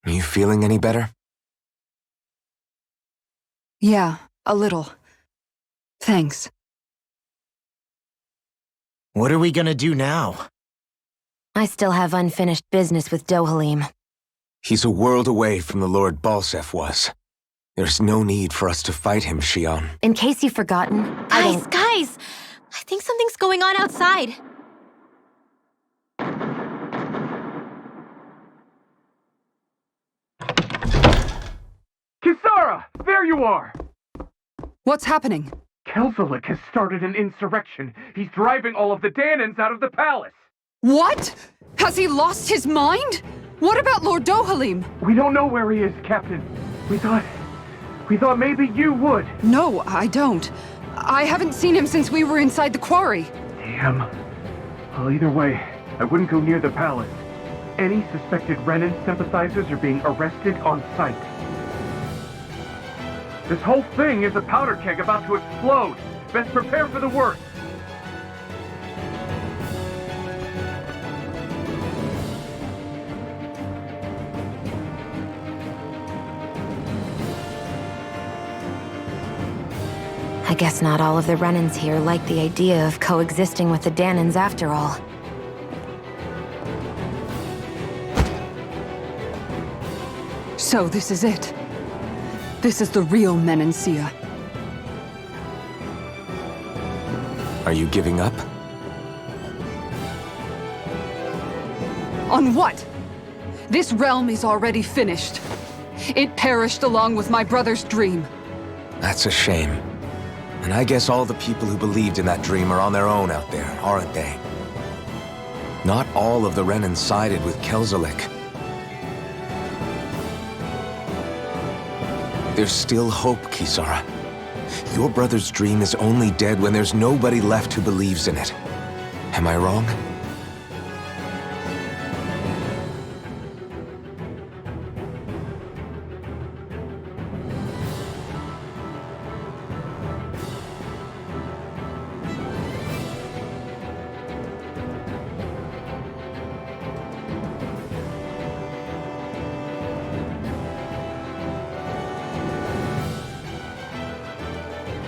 Are you feeling any better? Yeah, a little. Thanks. What are we gonna do now? I still have unfinished business with Dohalim. He's a world away from the Lord Balsef was. There's no need for us to fight him, Shion. In case you've forgotten, Guys! I think something's going on outside. Kisara! There you are! What's happening? Kelzalik has started an insurrection. He's driving all of the Danans out of the palace. What? Has he lost his mind? What about Lord Dohalim? We don't know where he is, Captain. We thought maybe you would. No, I don't. I haven't seen him since we were inside the quarry. Damn. Well, either way, I wouldn't go near the palace. Any suspected Renan sympathizers are being arrested on sight. This whole thing is a powder keg about to explode. Best prepare for the worst. I guess not all of the Renans here like the idea of coexisting with the Danans after all. So this is it. This is the real Menancia. Are you giving up? On what? This realm is already finished. It perished along with my brother's dream. That's a shame. And I guess all the people who believed in that dream are on their own out there, aren't they? Not all of the Renan sided with Kelzalik. There's still hope, Kisara. Your brother's dream is only dead when there's nobody left who believes in it. Am I wrong?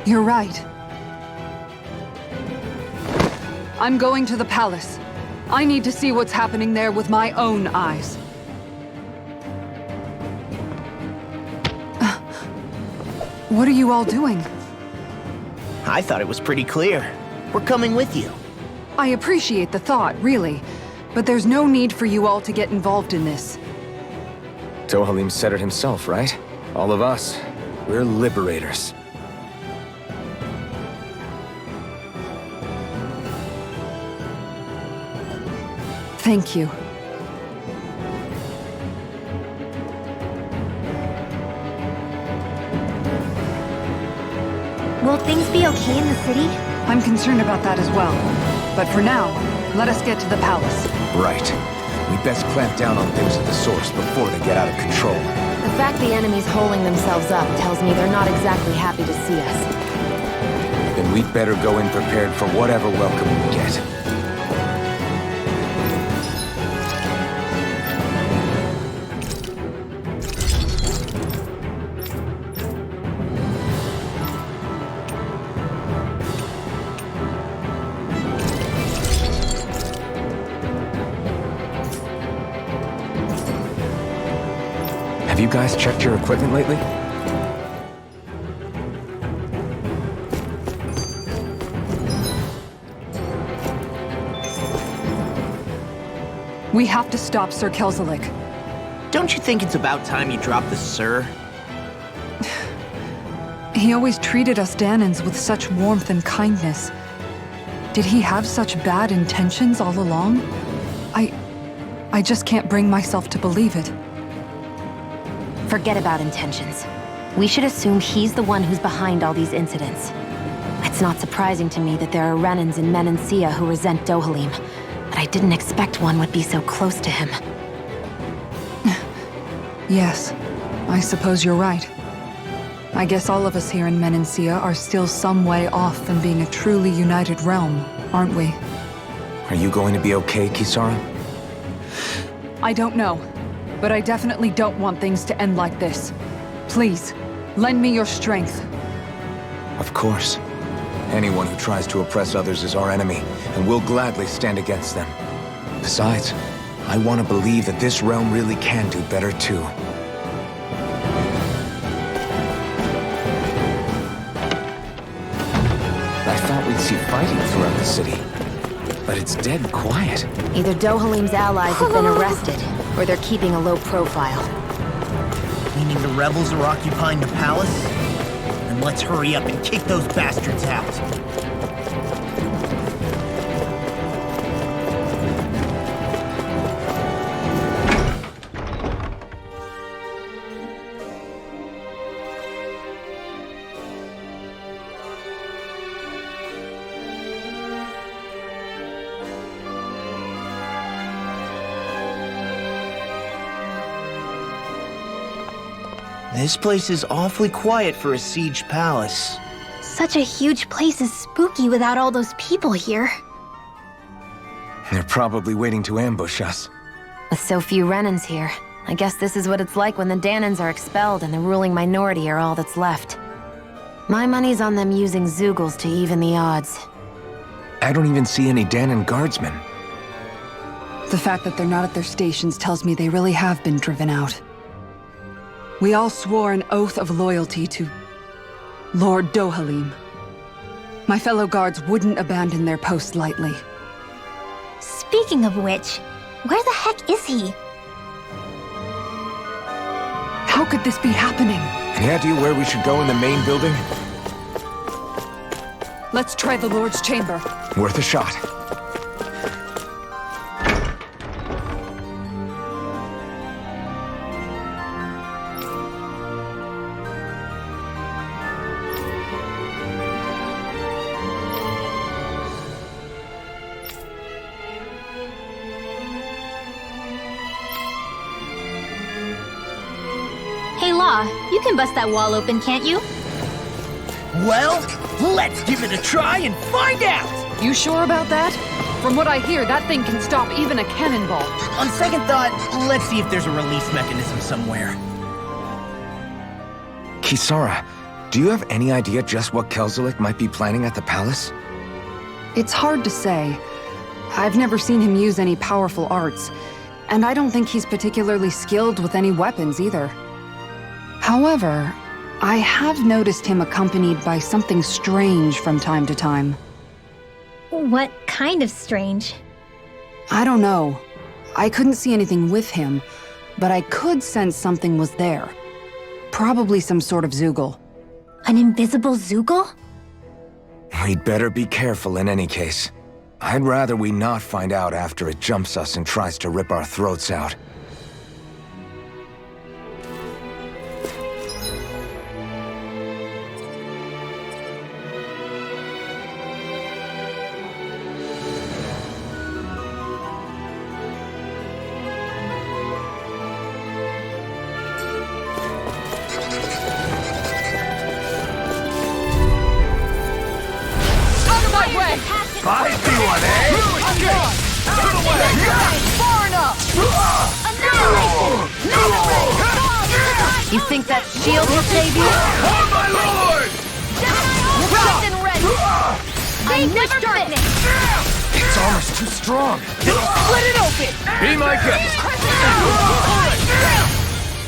You're right. I'm going to the palace. I need to see what's happening there with my own eyes. What are you all doing? I thought it was pretty clear. We're coming with you. I appreciate the thought, really. But there's no need for you all to get involved in this. Dohalim said it himself, right? All of us. We're liberators. Thank you. Will things be okay in the city? I'm concerned about that as well. But for now, let us get to the palace. Right. We best clamp down on things at the source before they get out of control. The fact the enemy's holding themselves up tells me they're not exactly happy to see us. Then we'd better go in prepared for whatever welcome we get. Have you guys checked your equipment lately? We have to stop Sir Kelzalik. Don't you think it's about time you drop the sir? He always treated us Danans with such warmth and kindness. Did he have such bad intentions all along? I just can't bring myself to believe it. Forget about intentions. We should assume he's the one who's behind all these incidents. It's not surprising to me that there are Renans in Menancia who resent Dohalim, but I didn't expect one would be so close to him. Yes, I suppose you're right. I guess all of us here in Menancia are still some way off from being a truly united realm, aren't we? Are you going to be okay, Kisara? I don't know. but I definitely don't want things to end like this. Please, lend me your strength. Of course. Anyone who tries to oppress others is our enemy, and we'll gladly stand against them. Besides, I want to believe that this realm really can do better too. I thought we'd see fighting throughout the city, but it's dead quiet. Either Dohalim's allies have been arrested, or they're keeping a low profile. Meaning the rebels are occupying the palace? Then let's hurry up and kick those bastards out. This place is awfully quiet for a siege palace. Such a huge place is spooky without all those people here. They're probably waiting to ambush us. With so few Renans here, I guess this is what it's like when the Danans are expelled and the ruling minority are all that's left. My money's on them using Zeugles to even the odds. I don't even see any Danan guardsmen. The fact that they're not at their stations tells me they really have been driven out. We all swore an oath of loyalty to Lord Dohalim. My fellow guards wouldn't abandon their post lightly. Speaking of which, where the heck is he? How could this be happening? Any idea where we should go in the main building? Let's try the Lord's chamber. Worth a shot. Hey Law, you can bust that wall open, can't you? Well, let's give it a try and find out! You sure about that? From what I hear, that thing can stop even a cannonball. On second thought, let's see if there's a release mechanism somewhere. Kisara, do you have any idea just what Kelzalik might be planning at the palace? It's hard to say. I've never seen him use any powerful arts, and I don't think he's particularly skilled with any weapons either. However, I have noticed him accompanied by something strange from time to time. What kind of strange? I don't know. I couldn't see anything with him, but I could sense something was there. Probably some sort of Zeugle. An invisible Zeugle? We'd better be careful in any case. I'd rather we not find out after it jumps us and tries to rip our throats out. I see one, eh? Far enough! You think that shield will save you? Oh, my lord! I never darkness! Its armor's too strong. Split it open! Be my guest.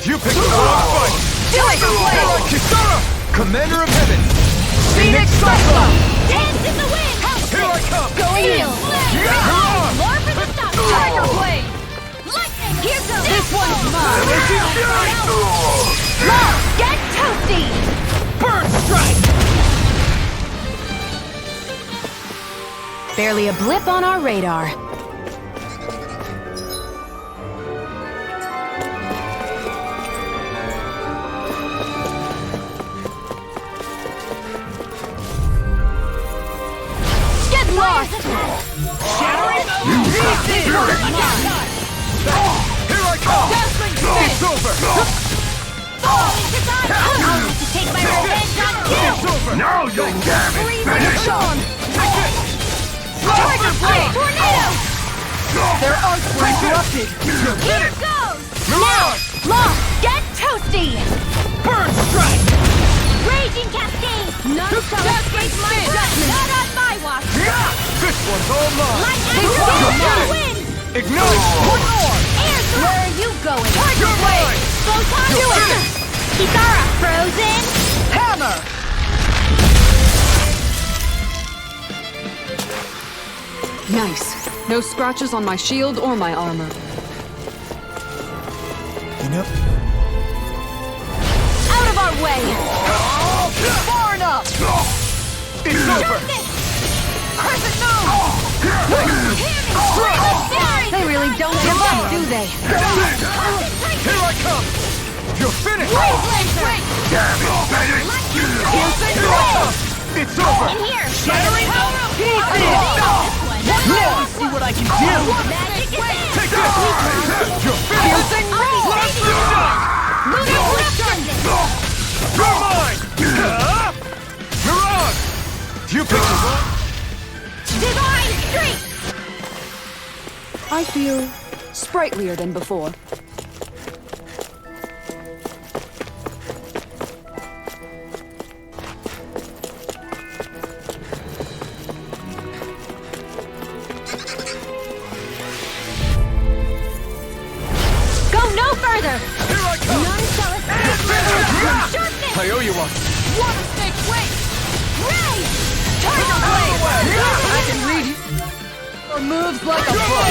You picked the wrong fight. Do it! Kisara, Commander of Heaven. Phoenix Cyclo! Dance in the wind! Here I come. Going in! More for the stop! Tiger Blade! Lightning! Here goes! This one's mine! Law, get toasty! Bird strike! Barely a blip on our radar. Lost! Shattering! Here I come. It's over. Falling Kisara! I'll have to take my revenge on you! It's over. Now you'll damn it! Finish! Tiger Blade! Tornado! Their arts were interrupted! Here goes! Now! Lost! Get toasty! Burn strike! Raging cascade! None shall escape my judgment! Not on my watch! This one's all mine! Lightning can't win! Ignite! One more! Air thrust! Where are you going? You're mine! Photon to it! Kisara! Frozen! Hammer! Nice. No scratches on my shield or my armor. You know... Out of our way! Far enough! It's over! Crescent move! They really don't give up, do they? Here I come! You're finished! It's over! In here! Shattering Now see what I can do! Magic is in! Take this! You're finished! You're mine! You're on! You pick the one? Divine strength! I feel sprightlier than before. Go no further! Here I come! None shall escape! Sharpness! I owe you one. Water snake wait! Ray! Tiger blade! I can read you! Or moves like a pro!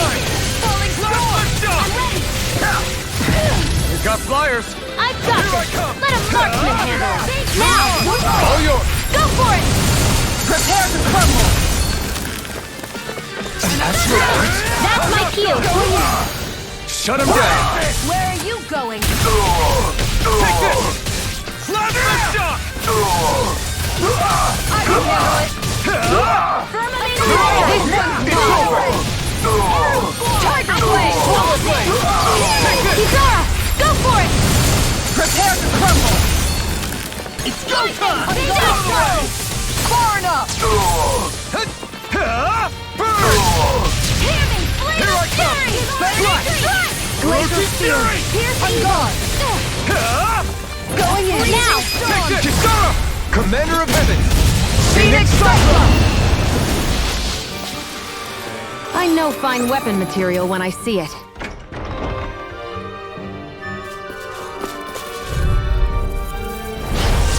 Falling storm! I'm ready! We've got flyers! I've got Here I this! come! Let a marksman handle it! Now! All yours! Go for it! Prepare to crumble! That's my cue! Shut him down! Where are you going? Take this! Plasma shock! I can handle it! Firmament It's over! Tiger blade! Kisara! Go for it! Prepare to crumble! It's go time! Far enough! Hamming flame Here I of come! fury! Glacial Fury! Pierce I'm evil! gone! Going in! Now! Take this! Kisara! Commander of Heaven! Phoenix Cyclone! I know fine weapon material when I see it.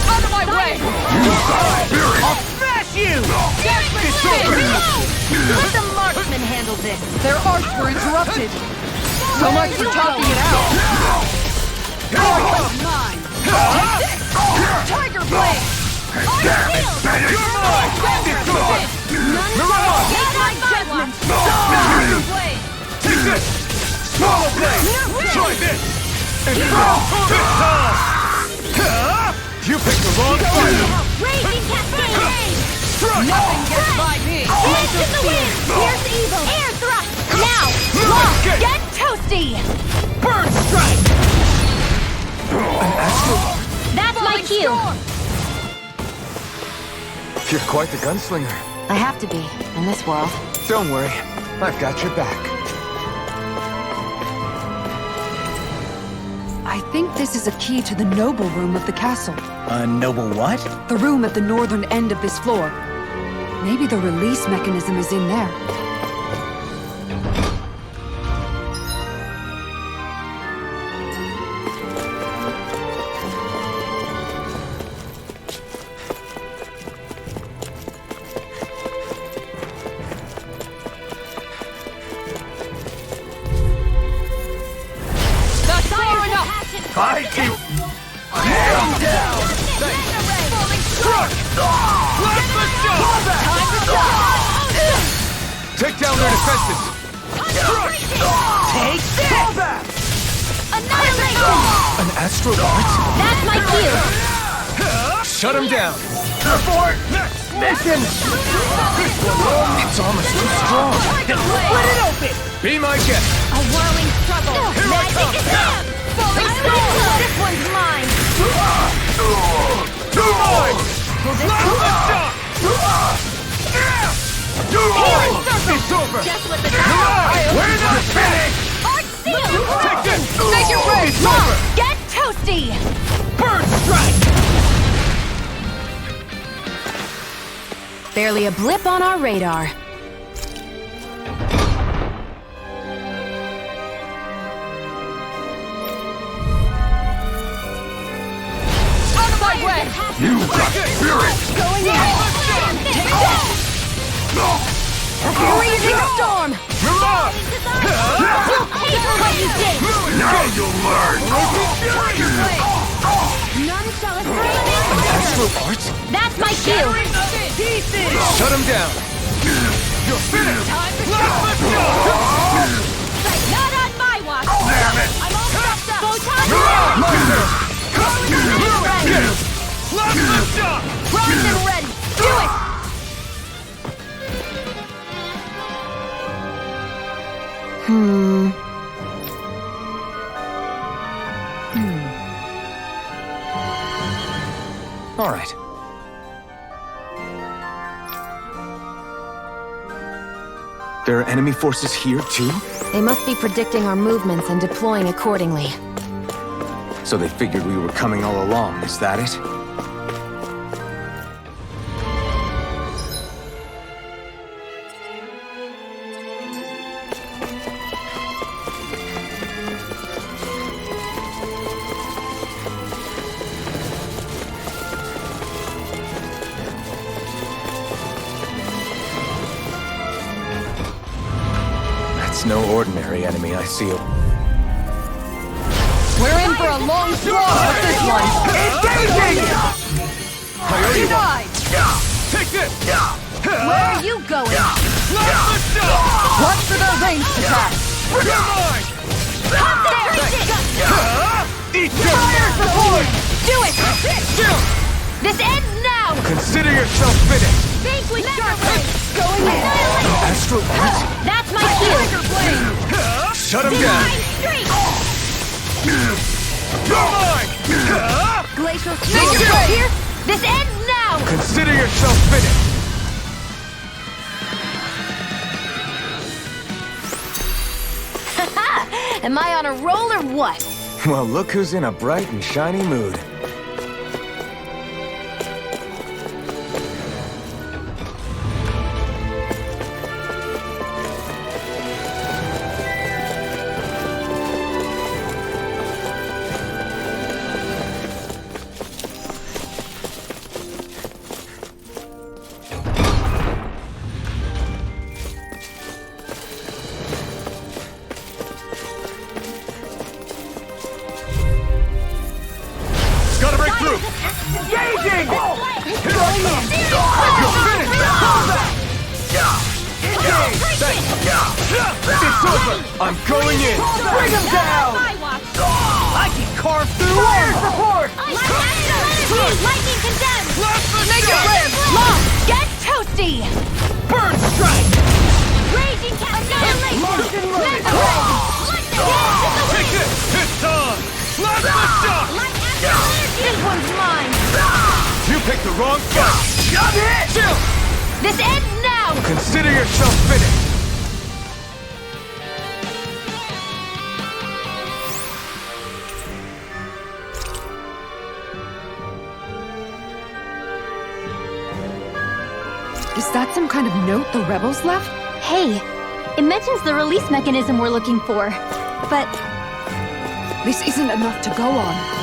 Out of my way! I'll smash you! It's over! Let the marksman handle this! Their arts were interrupted! So much for talking it out! Mine! Tiger Blade! You're mine! It's over! You're on! Judgment! Tiger Blade! Take this! Swallow blade! Try this! And this time! You picked the wrong fighter! Raging cascade! Nothing gets by me! Blades in the wind! Pierce evil! Air thrust! Now! Lost! Get toasty! Burn strike! An astral... That's my cue! You're quite the gunslinger. I have to be, in this world. Don't worry, I've got your back. I think this is a key to the noble room of the castle. A noble what? The room at the northern end of this floor. Maybe the release mechanism is in there. I do! Nail down! Plasma shot! Take down their defenses! Take this! Annihilation! An astral art? That's my cue! Shut him down! Abort! Mission! It's almost too strong! Split it open! Be my guest! A whirling struggle! Here I Magic come. is out! Falling storm! This one's mine! You're mine! Plasma shot! You're mine! It's over! Just what the You're mine! We're not finished! Art seal! Take this! Make it rain! Get toasty! Bird strike! Barely a blip on our radar. Out of my way! You got spirit! Going in! Freezing storm! You'll pay for what you did! Now you'll learn! None shall escape me! Astral arts? That's my cue! Shut him down! You're finished! Time to go! Not on my watch! Damn it! I'm all stuffed up! Photon! Primed and ready! Do it! All right. There are enemy forces here, too? They must be predicting our movements and deploying accordingly. So they figured we were coming all along, is that it? That's no ordinary enemy I see. We're in for a long slog with this one! Denied! Take this! Where are you going? Watch for the ranged attack! Eat Fire support! Do it! This ends now! Consider yourself finished! Vanquish Sharply! Going in! Astral arts? That's my cue! Shut him down! Streak! Glacial Make it right. Here! This ends now! Consider yourself finished! Am I on a roll or what? Well, look who's in a bright and shiny mood. Gotta break through! Engaging! It's over! I'm going in! Bring him down! I can carve through Fire support! Lightning condemned! Make it rain! Lost! Get toasty! Bird strike! Raging Annihilation! Take this! It's on! Let's shot! This one's mine! You picked the wrong fight! Shut it! Chill! This ends now! Consider yourself finished! Is that some kind of note the rebels left? Hey, it mentions the release mechanism we're looking for, but This isn't enough to go on.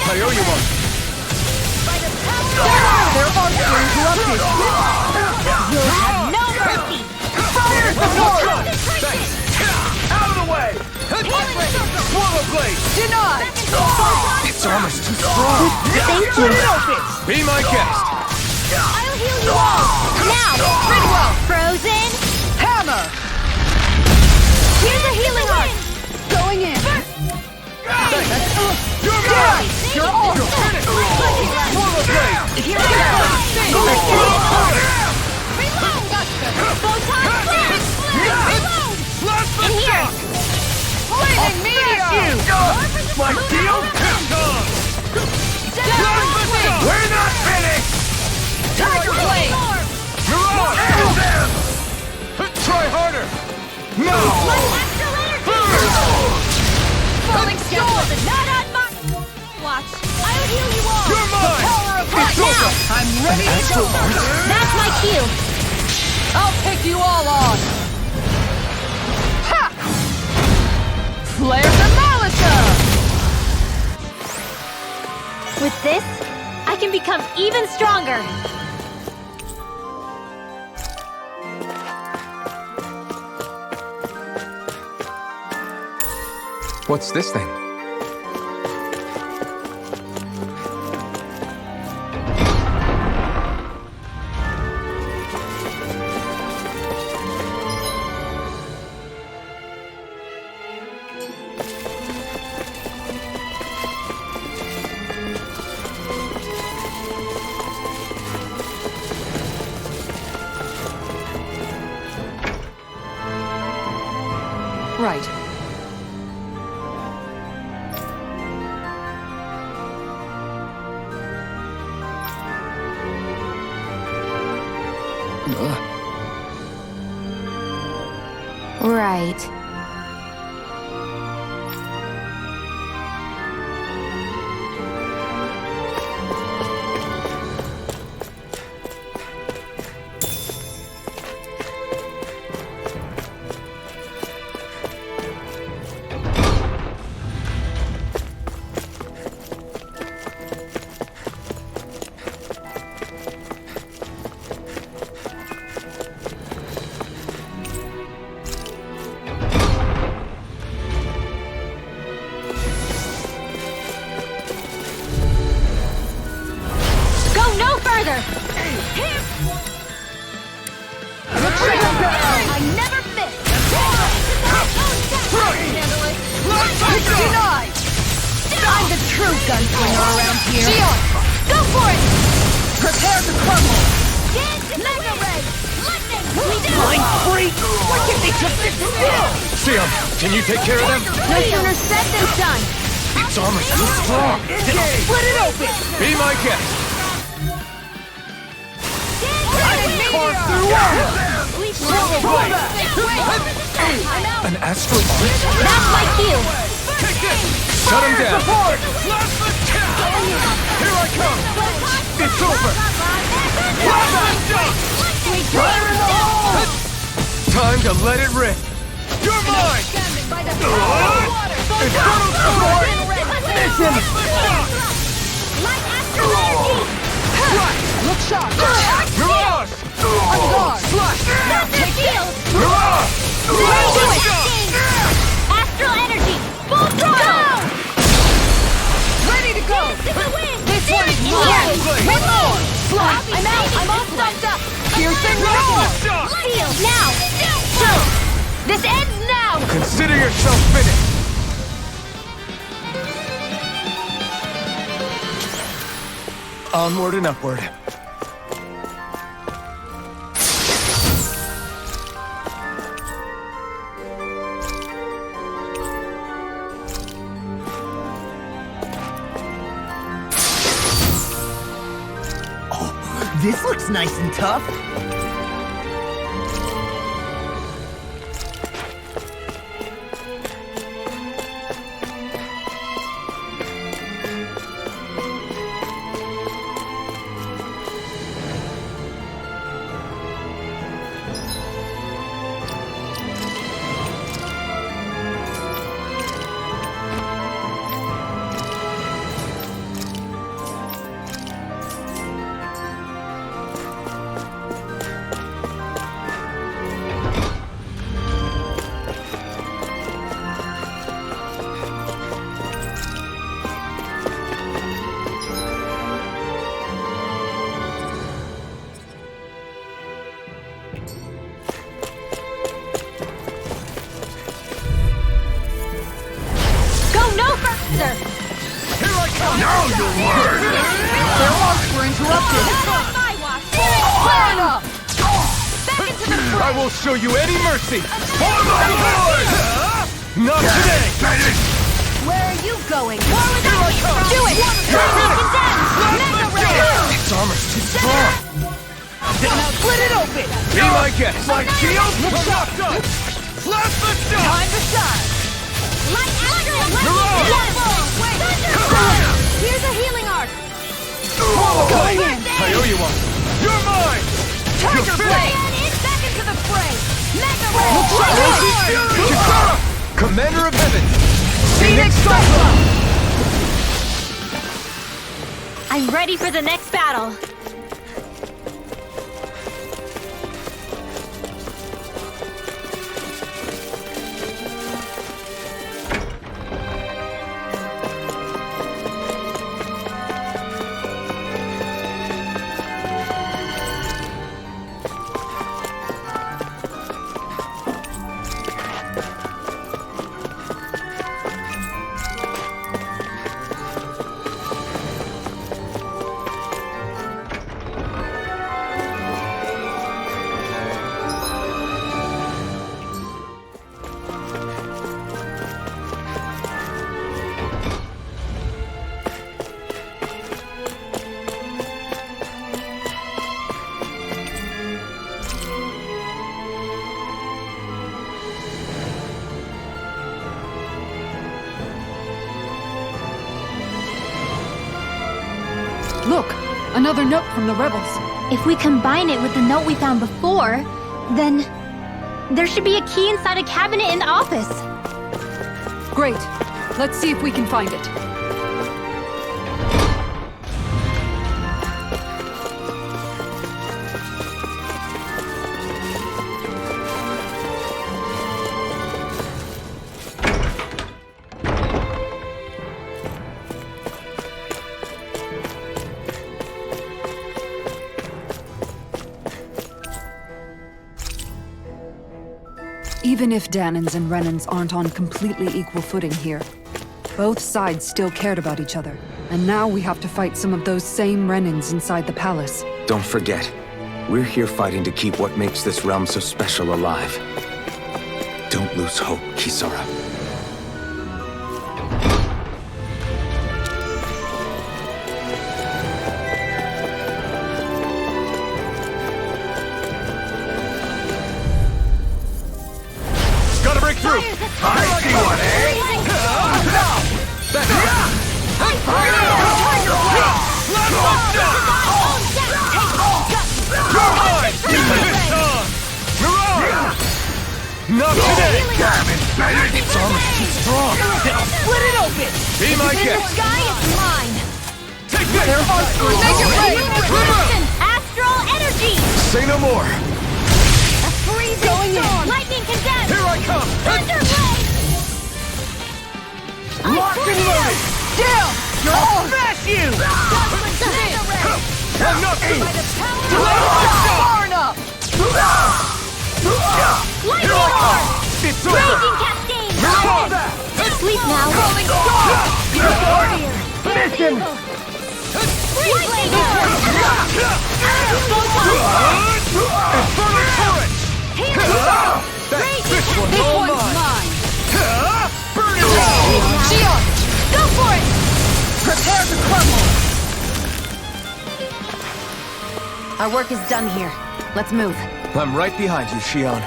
I owe you one. There are interrupted! You'll have no mercy! Fire support! Thanks. Out of the way! Swallow blade! Denied! Its armor's too strong. Thank you. Be my guest. I'll heal you all! Now! Ridwell! Frozen! Hammer! Here's a healing art! Going in! You're mine! You're all Finish! Swallow blade! Here I go! Reload! Photon blast! Reload! In here! Flaming meteor! My shield is gone! We're not finished! Tiger blade! You're on! Try harder! No! Astral energy! Falling storm! Not on my watch! I'll heal you all! You're mine! Power of It's light! over! I'm ready to go! That's my cue! I'll take you all on! Ha! Flare the Malika! With this, I can become even stronger! What's this thing? Right. Right. Go no further! I never miss! It's denied! I'm the true gunslinger around here! Shion! Go for it! Prepare to crumble! Mega ray! Lightning! Mind freak! Why can't they just sit still? Sion, can you take care of them? No sooner said than done! Its armor's too strong. Split it open! Be my guest. Carve through walls! An astral arm? That's my cue! Take this! Shut him down! Here I come! It's over! Time to let it rip! You're mine! Infernal sword! Mission! Light astral energy! Look sharp! Mirage! On guard! That's the shield! Mirage! Astral energy! Full throttle! Ready to go! This one's In mine! here! One more! Slide! I'm out! I'm all stuffed up! Piercing roar! Seal! Now! Boom! This ends now! Consider yourself finished! Onward and upward. This looks nice and tough. faster! Here I come! Now you'll learn! Their arcs were interrupted. My wash! Fire up! Back into the fray! I will show you any mercy! For my lord! Not today! Where are you going? War without me! Do it! Lightning condemned! Mega ray! Its armor's too strong! Split it open! Be my guest! My shield? I'm not done! Plasma shot! Time to shine! Light astral! Here's a healing arc! Going in! I owe you one! You're mine! Tiger blade! Back into the fray! Mega ray! Kisara! Commander of Heaven! Phoenix Cyclone! I'm ready for the next battle! Look, another note from the rebels. If we combine it with the note we found before, then there should be a key inside a cabinet in the office. Great. Let's see if we can find it. Even if Danans and Renans aren't on completely equal footing here, both sides still cared about each other. And now we have to fight some of those same Renans inside the palace. Don't forget, we're here fighting to keep what makes this realm so special alive. Don't lose hope, Kisara. Gotta break through! I see one, eh? Not today! Damn it, Bennett! Its armor's too strong! Split it open! Be my The guest! sky is mine! Take this! Make it rain! Viscint! Astral energy! Say no more! A freezing storm! Lightning condemned! Here I come! Thunder blade! Locked and loaded! Down! I'll smash you! Mega ray! I'm not through! By the power Far enough! Lightning arc! It's over! Raging cascade! Respond! Sleep now! Rolling storm! Warrior! Mission! Lightning arc! Infernal turret! This one's This all one's mine! mine! Burn it all! Shion! Go for it! Prepare to crumble! Our work is done here. Let's move. I'm right behind you, Shion.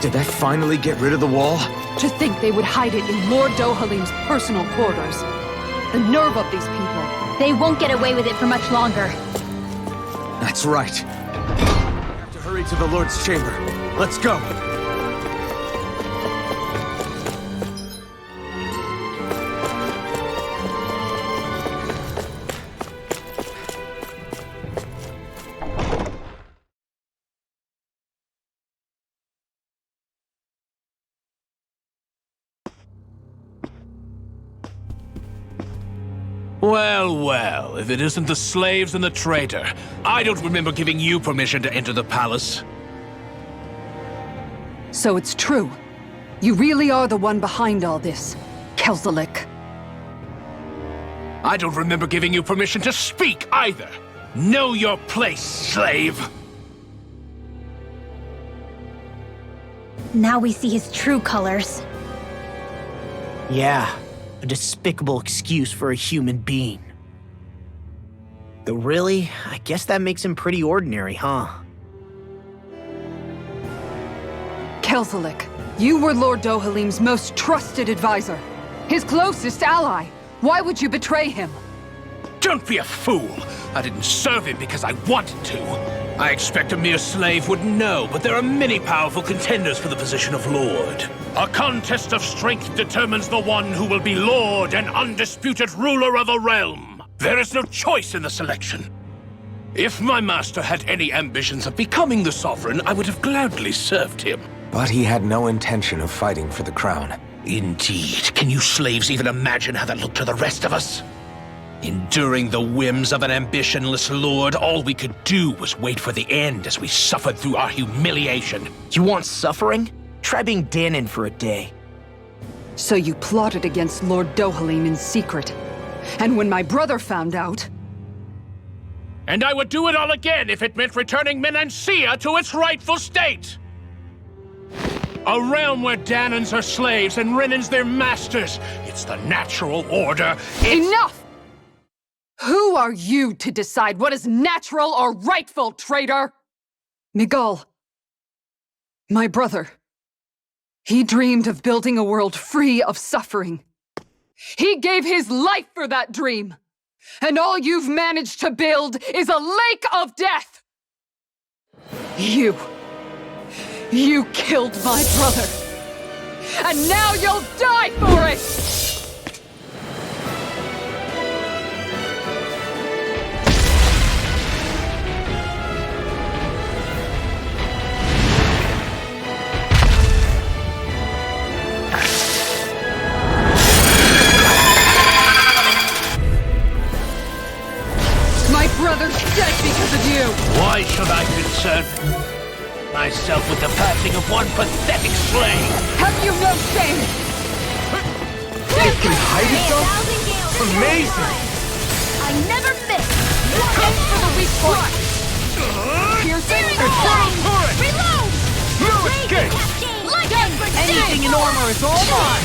Did that finally get rid of the wall? To think they would hide it in Lord Dohalim's personal quarters. The nerve of these people. They won't get away with it for much longer. That's right. We have to hurry to the Lord's chamber. Let's go. Well, well, if it isn't the slaves and the traitor. I don't remember giving you permission to enter the palace. So it's true. You really are the one behind all this, Kelzalik. I don't remember giving you permission to speak either. Know your place, slave! Now we see his true colors. Yeah, a despicable excuse for a human being. Though really, I guess that makes him pretty ordinary, huh? Kelzalik, you were Lord Dohalim's most trusted advisor. His closest ally. Why would you betray him? Don't be a fool! I didn't serve him because I wanted to. I expect a mere slave would know, but there are many powerful contenders for the position of Lord. A contest of strength determines the one who will be Lord and undisputed ruler of a realm. There is no choice in the selection. If my master had any ambitions of becoming the sovereign, I would have gladly served him. But he had no intention of fighting for the crown. Indeed. Can you slaves even imagine how that looked to the rest of us? Enduring the whims of an ambitionless lord, all we could do was wait for the end as we suffered through our humiliation. You want suffering? Try being Danon for a day. So you plotted against Lord Dohalim in secret. And when my brother found out... And I would do it all again if it meant returning Menancia to its rightful state! A realm where Danons are slaves and Renans their masters. It's the natural order. Enough! Who are you to decide what is natural or rightful, traitor? Miguel, my brother, he dreamed of building a world free of suffering. He gave his life for that dream. And all you've managed to build is a lake of death! You killed my brother! And now you'll die for it! My brother's dead because of you! Why should I concern myself with the passing of one pathetic slave? Have you no shame? You can hide yourself? Amazing! I never miss! Aim for the weak point! Piercing or Reload! Reload! No escape! Anything in armor is all mine!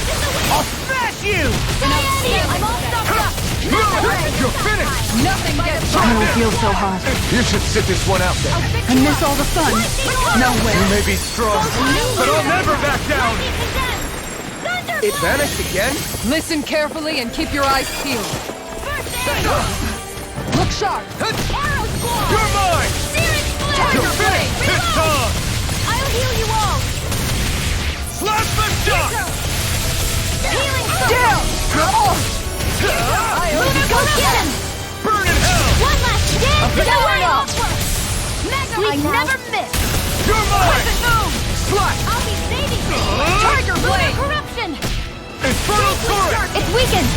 I'll smash you! I'm all stopped up! You're finished! Nothing gets I don't feel so hot. You should sit this one out then. And miss all the fun. No way. You may be strong, but I'll never back down! It vanished again? Listen carefully and keep your eyes peeled. Look sharp. You're mine! Tiger blade. It's on! I'll heal you all! Slash the shot! Healing Down! Go get him! Burn in hell! One last chance to go Going in! off. I never miss! You're mine! Slash! I'll be saving you! Tiger blade. Corruption! Infernal turret! It's weakened!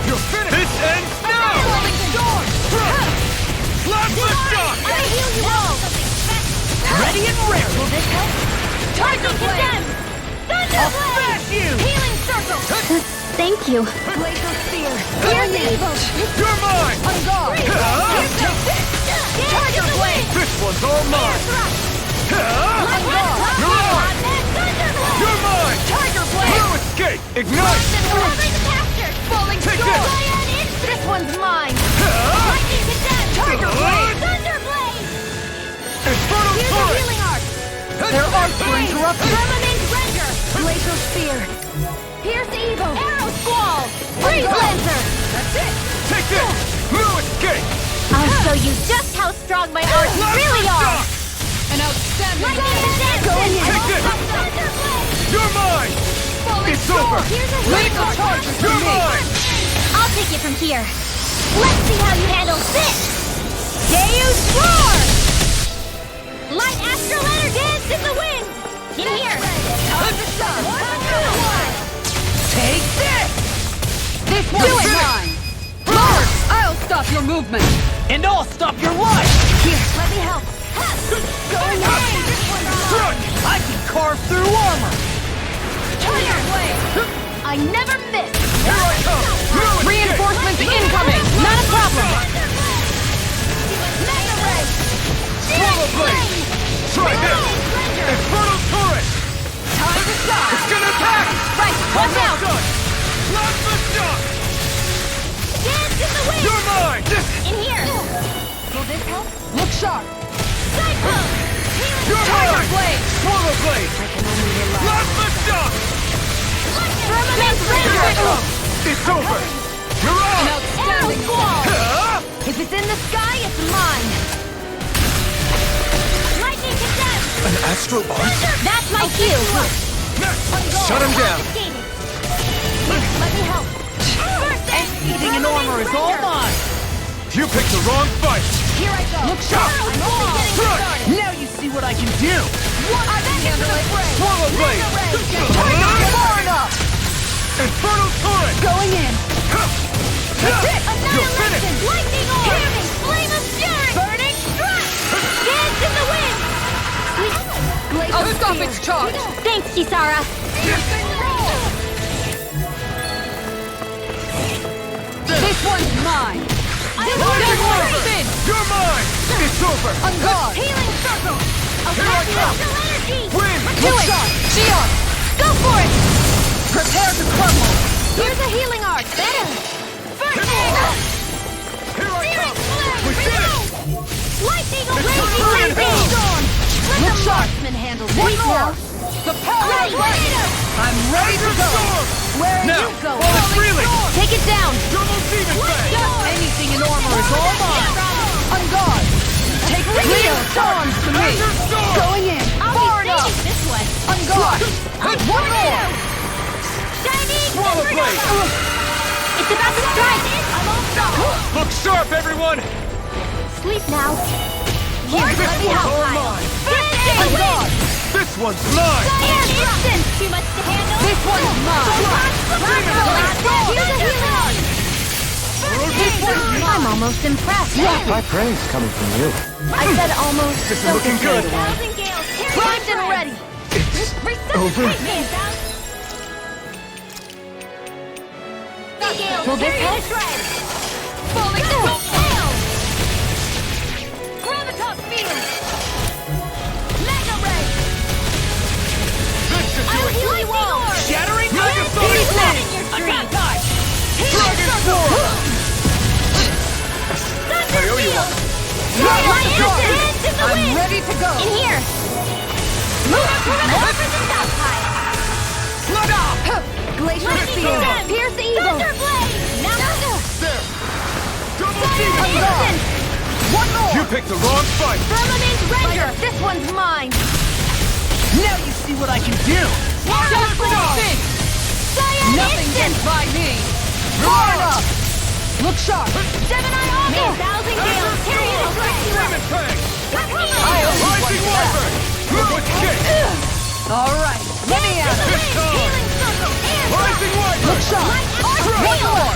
You're finished! This ends now! Rolling storm. Slash the shot! I'll heal you all! Ready and rare! Will this help? Tiger blade. Condemned! Thunder I'll blade! smash you! Healing circle! Thank you. Glacial spear. Here's evil! You're mine! On guard. Tiger blade! This one's all mine! You're mine! Tiger blade. No escape! Ignite! Falling Take storm. This one's mine! Lightning condemned! Tiger blade. Thunder blade! Infernal Here's a turret! healing arc! Their arcs were interrupted. Permanent render! Glacial spear. Pierce evil! Arrow squall! Freeze lancer! That's it. Take this! No escape! I'll show you just how strong my arms really are! An outstanding. Lightning condemned! Going in. Take this! Thunder blade! You're mine! Falling It's storm. over! Here's a Lethal healing arc! charges for You're me. mine! I'll take it from here. Let's see how you handle this! Deus Roar! Light astral energies in the wind! In here! Take this! This one's mine. March. your movement! And I'll stop your life! Here, let me help. Going in! I can carve through armor! Fire blade! I never miss! Here I come! Reinforcements incoming! Not a problem! Mega ray! Swallow blade! Try this! Infernal turret! Time to stop! It's gonna attack! Right, watch out! Done! Plasma shock! Dance in the wind! You're mine! In here! Will this help? Look sharp! Cyclone! You're mine! Swallow blade! Plasma shock! Firmament Ranger! It's over! You're on! Outstanding Wall! Huh? If it's in the sky, it's mine! Lightning contest! An astral art? That's my cue! Shut him down! Let me help! Eating an armor is all mine! You picked the wrong fight! Here I go! Look sharp! I'm only getting started! Now you see what I can do! I can handle it! Swallow blade! Far enough! Infernal turret! Going in! You're finished! Lightning orb! Flame of fury! Burning strike! Dance in the wind! I'll stop its charge! Thanks, Kisara! This one's mine! Lightning orb! You're mine! It's over! On guard! Healing circle! Here I come! Energy! Win! Look sharp! Shion! Go for it! Prepare to crumble! Here's a healing art! Better! First aid! Here I Searing come! flame! We did it! Lightning It's raging a lightning storm! Let Look the sharp! marksman handle One this. more! The power of light! I'm ready to go! Where are Now, you going? fall freely! Take it down! Double demon fang! Anything in armor is all mine! On guard! Take Leo storms to me! Azure Storm! Going in! I'll Far be enough! safe this way! On guard! One more! Shining Swallow blade! It's about to strike! I'm all stop! Look sharp, everyone! Sleep now. Here, This let me one's help. all mine! On guard! This one's mine! Viscint! Too much to handle? This one's mine! Here's a healing art! I'm almost impressed. High praise coming from you. I said almost. This is looking good! Primed and ready. over. Will this help? Falling sails! Gravitas field! Mega ray! This should do it! Heal you all! Shattering Megasonic Dragon! Your I dream. got time! Dragon Sword! I owe you one! My innocence! In the I'm wind! ready to go! In here! Move up the south side! Slug off! Glacial Lightning Steel! Storm! Pierce the evil! Thunder blade! Now There! Double Fire demon fang! innocence! One more! You picked the wrong fight! Firmament Ranger! This one's mine! Now you see what I can do! Just for the thing! Cyan Nothing Instant! gets by me! Far enough! Look sharp! Gemini August! Thousand Gales! Period of Demon fang! Rising Wyvern! Move kick! Alright, let me at it! This time! Healing circle! Rising Wyvern! Look sharp! One more!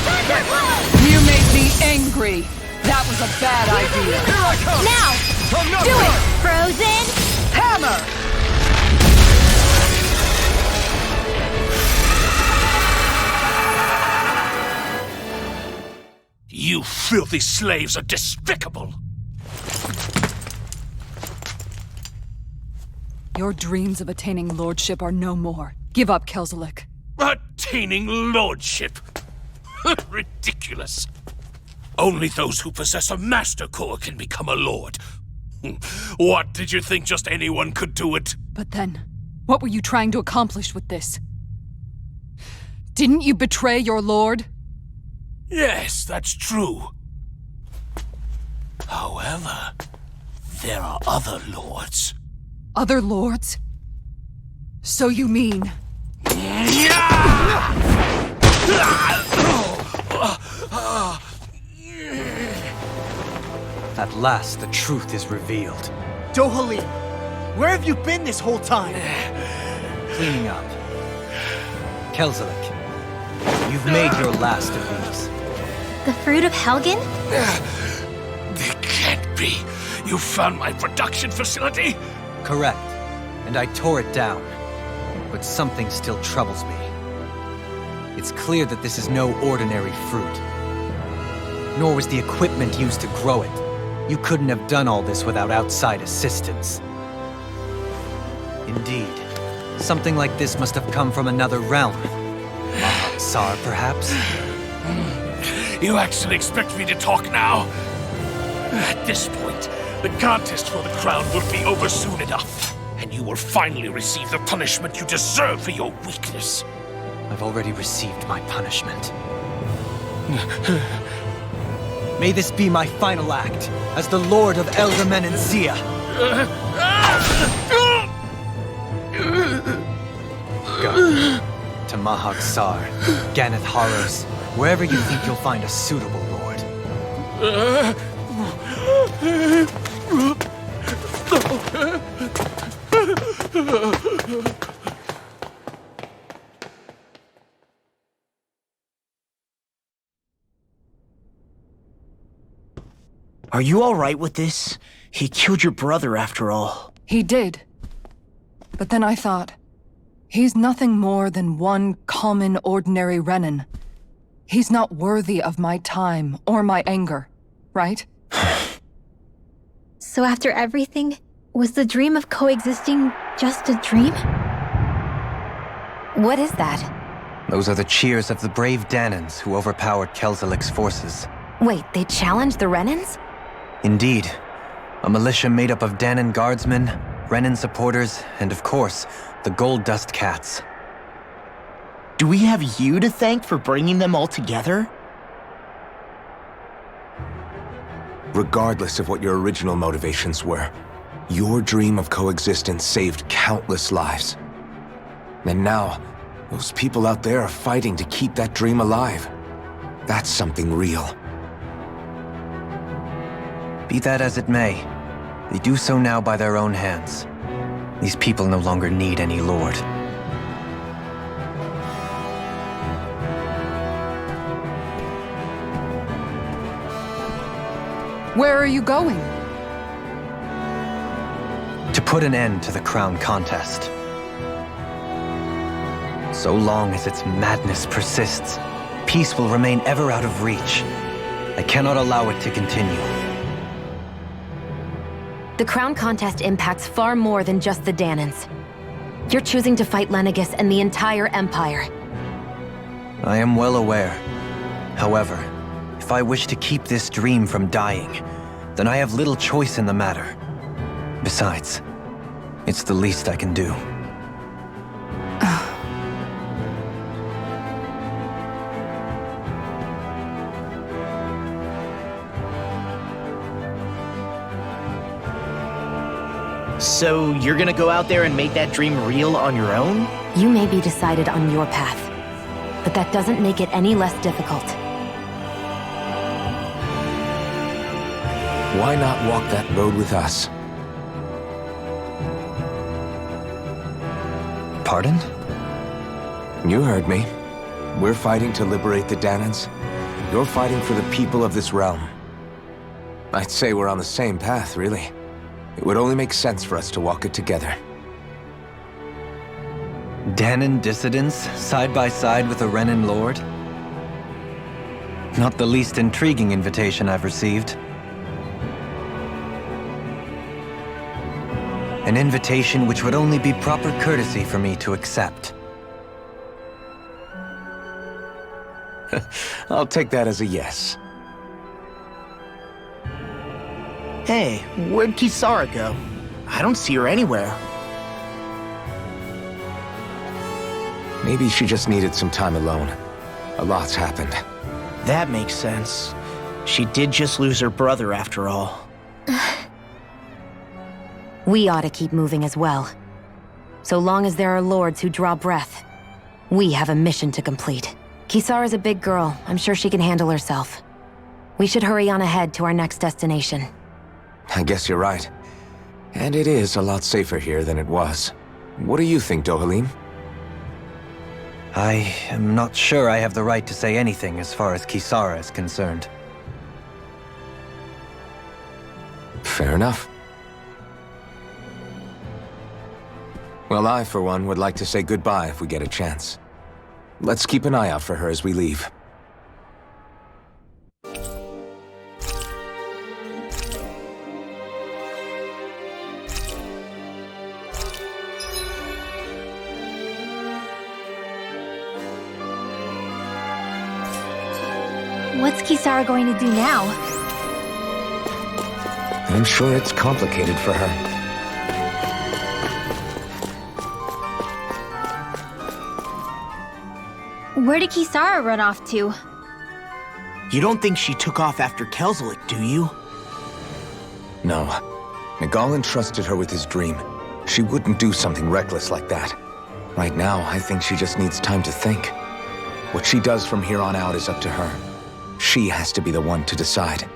Thunder blow! You made me angry! That was a bad idea! Here I come! Now! From no Do it! front! Frozen! Hammer! You filthy slaves are despicable! Your dreams of attaining lordship are no more. Give up, Kelzalik. Attaining lordship! Ridiculous! Only those who possess a master core can become a lord. What, did you think just anyone could do it? But then, what were you trying to accomplish with this? Didn't you betray your lord? Yes, that's true. However, there are other lords. Other lords? So you mean... At last, the truth is revealed. Dohalim, where have you been this whole time? Cleaning up. Kelzalik, you've made your last of these. The fruit of Helgen? It can't be. You found my production facility? Correct. And I tore it down. But something still troubles me. It's clear that this is no ordinary fruit. Nor was the equipment used to grow it. You couldn't have done all this without outside assistance. Indeed. Something like this must have come from another realm. Mahag Saar, perhaps? You actually expect me to talk now? At this point, the contest for the crown will be over soon enough, and you will finally receive the punishment you deserve for your weakness. I've already received my punishment. May this be my final act as the Lord of Elder Menancia. Go to Mahag Saar, Ganeth Horrors, wherever you think you'll find a suitable lord. Are you alright with this? He killed your brother after all. He did. But then I thought, he's nothing more than one common, ordinary Renan. He's not worthy of my time or my anger, right? So after everything, was the dream of coexisting just a dream? What is that? Those are the cheers of the brave Danans who overpowered Kelzalik's forces. Wait, they challenged the Renans? Indeed. A militia made up of Danan guardsmen, Renan supporters, and of course, the Gold Dust Cats. Do we have you to thank for bringing them all together? Regardless of what your original motivations were, your dream of coexistence saved countless lives. And now, those people out there are fighting to keep that dream alive. That's something real. Be that as it may, they do so now by their own hands. These people no longer need any lord. Where are you going? To put an end to the crown contest. So long as its madness persists, peace will remain ever out of reach. I cannot allow it to continue. The crown contest impacts far more than just the Danans. You're choosing to fight Lenegis and the entire Empire. I am well aware. However, if I wish to keep this dream from dying, then I have little choice in the matter. Besides, it's the least I can do. So you're gonna go out there and make that dream real on your own? You may be decided on your path, but that doesn't make it any less difficult. Why not walk that road with us? Pardon? You heard me. We're fighting to liberate the Danans. You're fighting for the people of this realm. I'd say we're on the same path, really. It would only make sense for us to walk it together. Danan dissidents, side by side with a Renan lord? Not the least intriguing invitation I've received. An invitation which would only be proper courtesy for me to accept. I'll take that as a yes. Hey, where'd Kisara go? I don't see her anywhere. Maybe she just needed some time alone. A lot's happened. That makes sense. She did just lose her brother after all. We ought to keep moving as well. So long as there are lords who draw breath, we have a mission to complete. Kisara's a big girl. I'm sure she can handle herself. We should hurry on ahead to our next destination. I guess you're right. And it is a lot safer here than it was. What do you think, Dohalim? I am not sure I have the right to say anything as far as Kisara is concerned. Fair enough. Well, I, for one, would like to say goodbye if we get a chance. Let's keep an eye out for her as we leave. What's Kisara going to do now? I'm sure it's complicated for her. Where did Kisara run off to? You don't think she took off after Kelzalik, do you? No. Nagal entrusted her with his dream. She wouldn't do something reckless like that. Right now, I think she just needs time to think. What she does from here on out is up to her. She has to be the one to decide.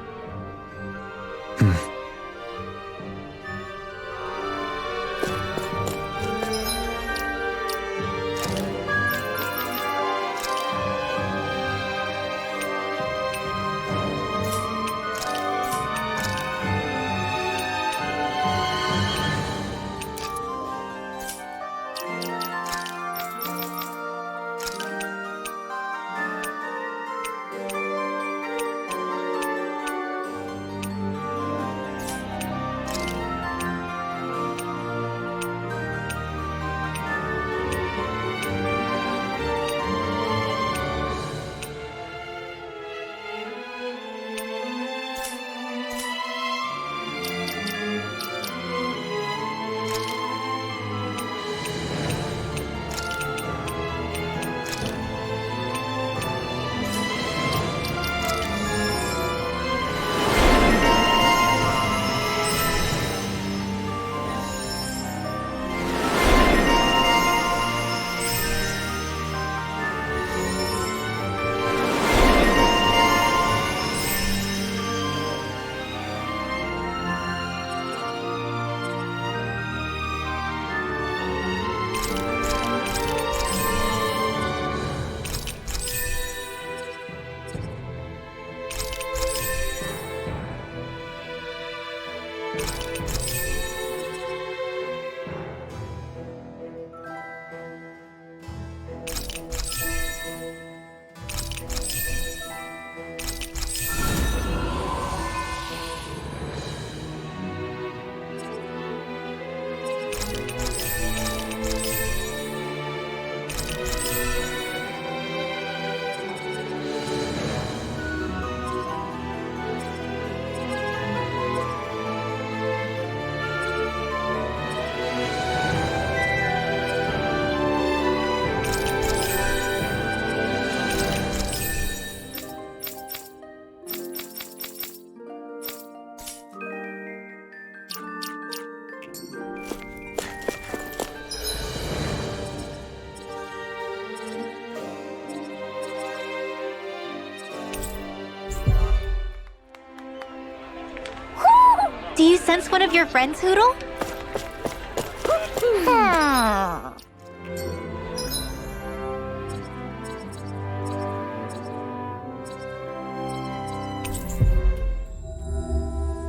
Do you sense one of your friends, Hootle?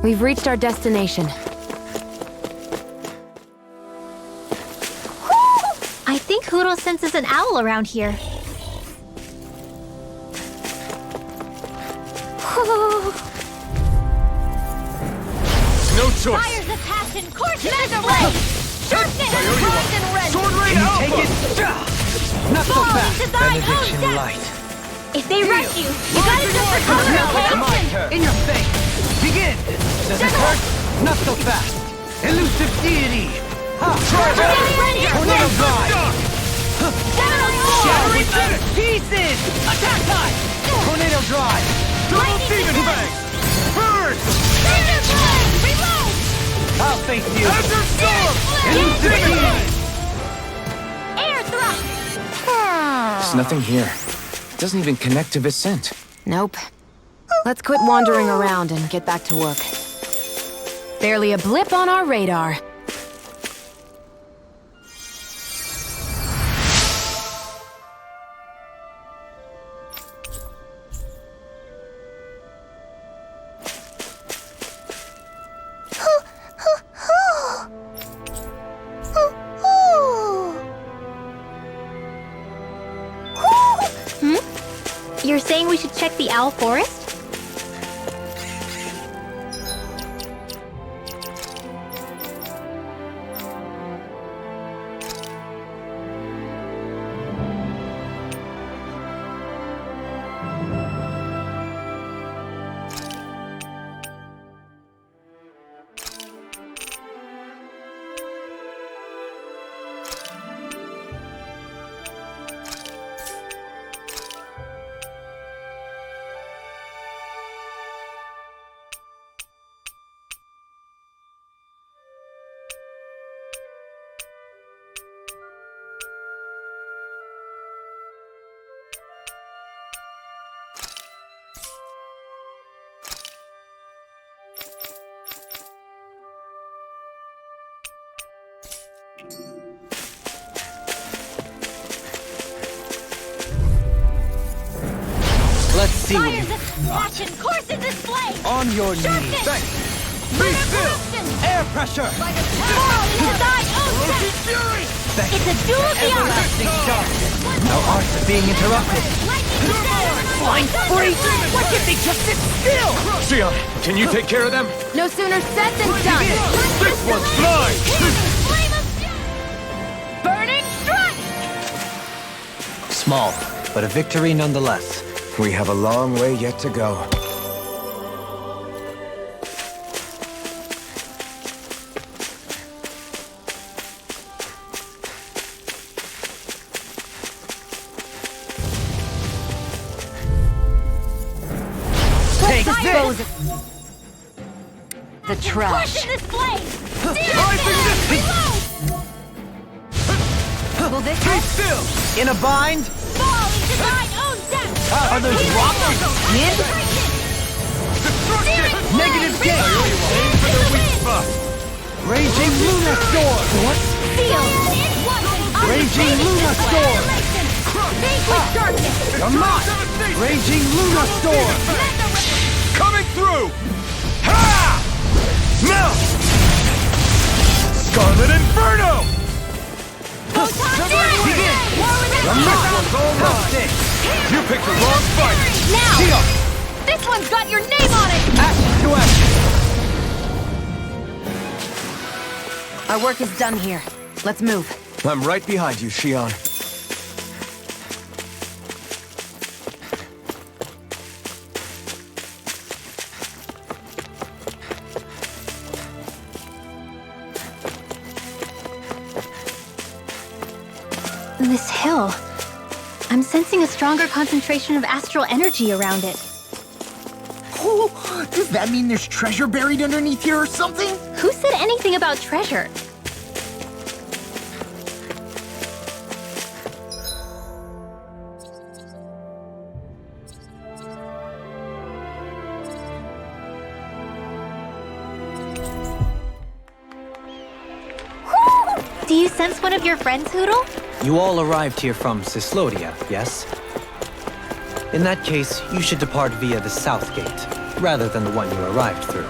We've reached our destination. I think Hootle senses an owl around here. No choice. Fires of passion, courses of flame! Sharpness, pride and rend! Sword rain Can you alpha! take it? Not so Fall fast! into thine own Benediction death! light. If they rush you, you gotta just recover Now okay? my turn. In your face! Begin! Does it hurt? Not so fast! Elusive deity! Ha! Tornado drive! Shattering Shattering pieces! Attack time! Tornado drive! Double demon fang! Burn! Reload! I'll face you! Azure storm! Elusive deity! Air thrust! There's nothing here. It doesn't even connect to Viscint. Nope. Let's quit wandering around and get back to work. Barely a blip on our radar. You're saying we should check the Owl Forest? Let's see what Fires of splash and courses display! On your Sharpness! knees. Thanks. Be still! Air pressure. Moral is thy own death! It's a duel of the arts! Everlasting darkness. Our arts are being interrupted. Flying free! Why can't they just sit still? Xion, can you take care of them? No sooner said than done! This one's mine! Flame of burning strike! Small, but a victory nonetheless. We have a long way yet to go. Take this! The trash. Crush in this flame! Will this Keep still! In a bind? Fall into thine own depth! Are those rocks in? Negative gain! Aim for the weak spot! Raging Luna Storm! What? Raging Luna Storm! Vanquish darkness! You're not! Raging Luna Storm! Coming through! Ha! Now! Scarlet Inferno! Begin! Your one's all mine! You picked the wrong fight! Now! This one's got your name on it! Action to action! Our work is done here. Let's move. I'm right behind you, Xion. This hill. I'm sensing a stronger concentration of astral energy around it. Oh, does that mean there's treasure buried underneath here or something? Who said anything about treasure? Do you sense one of your friends, Hootle? You all arrived here from Cislodia, yes? In that case, you should depart via the south gate, rather than the one you arrived through.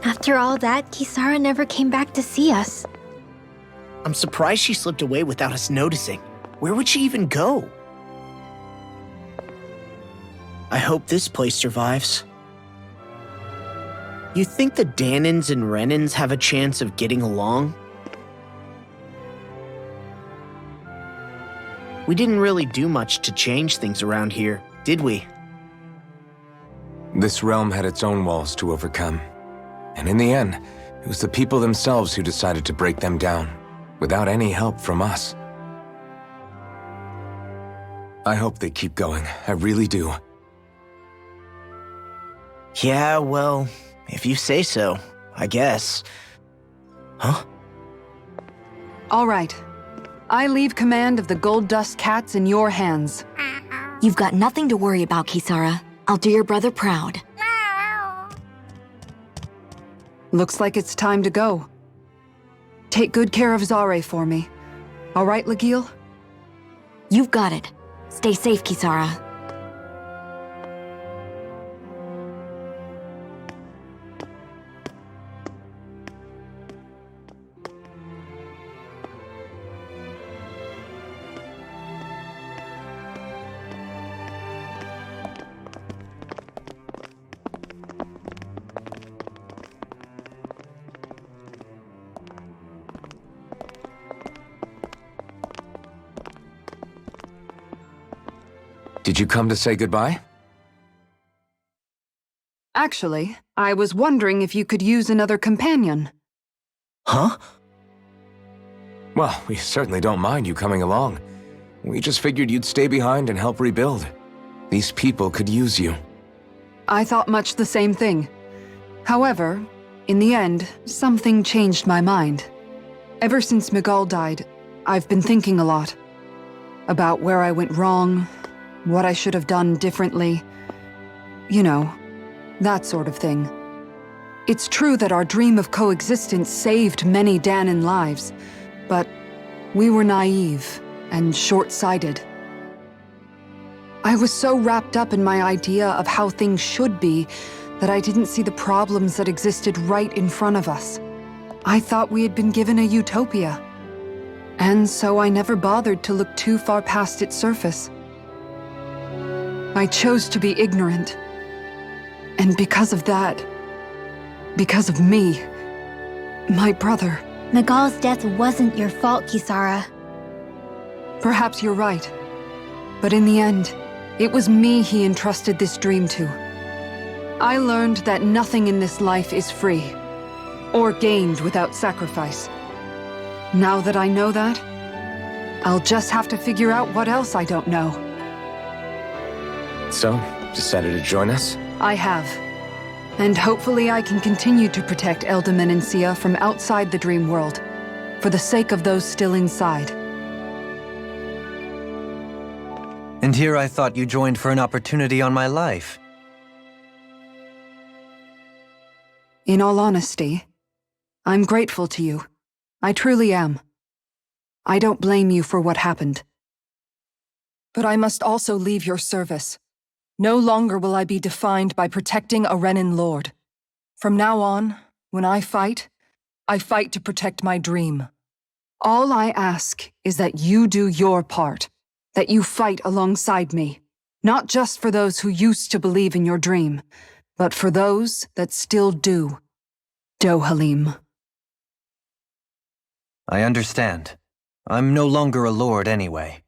After all that, Kisara never came back to see us. I'm surprised she slipped away without us noticing. Where would she even go? I hope this place survives. You think the Danans and Renans have a chance of getting along? We didn't really do much to change things around here, did we? This realm had its own walls to overcome. And in the end, it was the people themselves who decided to break them down, without any help from us. I hope they keep going, I really do. Yeah, well, if you say so, I guess. Huh? All right. I leave command of the Gold Dust Cats in your hands. You've got nothing to worry about, Kisara. I'll do your brother proud. Looks like it's time to go. Take good care of Zare for me. All right, Legil? You've got it. Stay safe, Kisara. Did you come to say goodbye? Actually, I was wondering if you could use another companion. Huh? Well, we certainly don't mind you coming along. We just figured you'd stay behind and help rebuild. These people could use you. I thought much the same thing. However, in the end, something changed my mind. Ever since Miguel died, I've been thinking a lot. About where I went wrong, what I should have done differently. You know, that sort of thing. It's true that our dream of coexistence saved many Danan lives, but we were naive and short-sighted. I was so wrapped up in my idea of how things should be that I didn't see the problems that existed right in front of us. I thought we had been given a utopia. And so I never bothered to look too far past its surface. I chose to be ignorant. And because of that, because of me, my brother... Miguel's death wasn't your fault, Kisara. Perhaps you're right. But in the end, it was me he entrusted this dream to. I learned that nothing in this life is free, or gained without sacrifice. Now that I know that, I'll just have to figure out what else I don't know. So, decided to join us? I have. And hopefully I can continue to protect Eldaman and Sia from outside the dream world, for the sake of those still inside. And here I thought you joined for an opportunity on my life. In all honesty, I'm grateful to you. I truly am. I don't blame you for what happened. But I must also leave your service. No longer will I be defined by protecting a Renan lord. From now on, when I fight to protect my dream. All I ask is that you do your part, that you fight alongside me, not just for those who used to believe in your dream, but for those that still do. Dohalim. I understand. I'm no longer a lord anyway.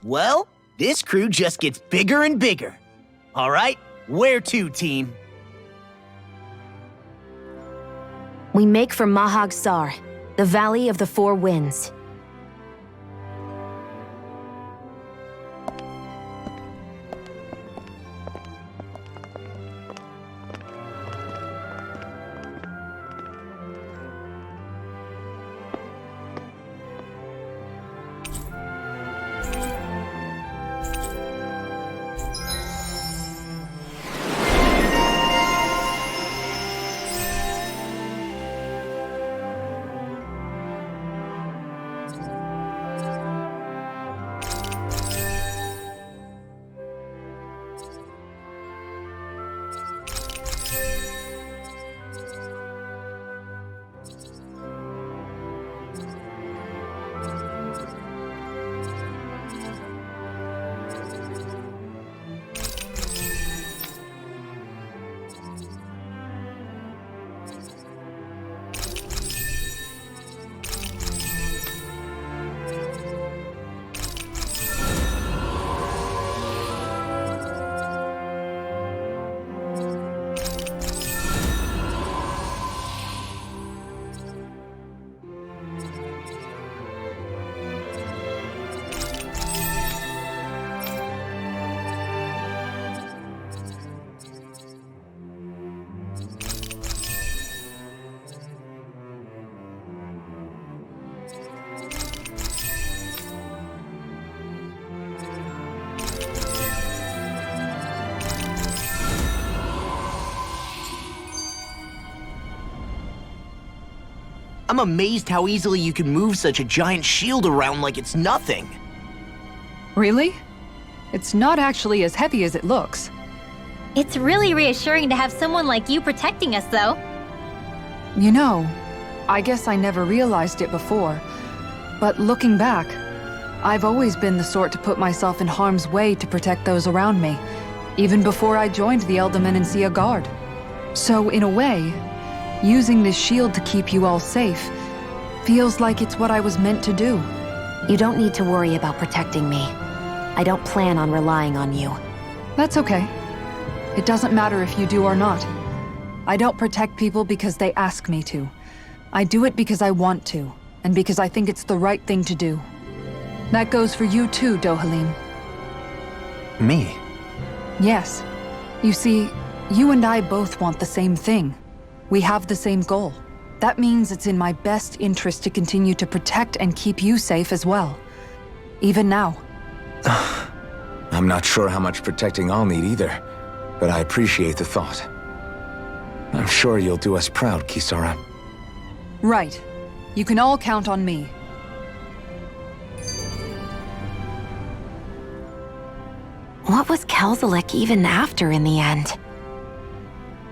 Well, this crew just gets bigger and bigger. All right, where to, team? We make for Mahag Saar, the Valley of the Four Winds. I'm amazed how easily you can move such a giant shield around like it's nothing. Really? It's not actually as heavy as it looks. It's really reassuring to have someone like you protecting us, though. You know, I guess I never realized it before, but looking back, I've always been the sort to put myself in harm's way to protect those around me, even before I joined the Eldaman and Sia Guard. So in a way, using this shield to keep you all safe feels like it's what I was meant to do. You don't need to worry about protecting me. I don't plan on relying on you. That's okay. It doesn't matter if you do or not. I don't protect people because they ask me to. I do it because I want to, and because I think it's the right thing to do. That goes for you too, Dohalim. Me? Yes. You see, you and I both want the same thing. We have the same goal. That means it's in my best interest to continue to protect and keep you safe as well. Even now. I'm not sure how much protecting I'll need either, but I appreciate the thought. I'm sure you'll do us proud, Kisara. Right. You can all count on me. What was Kelzalik even after in the end?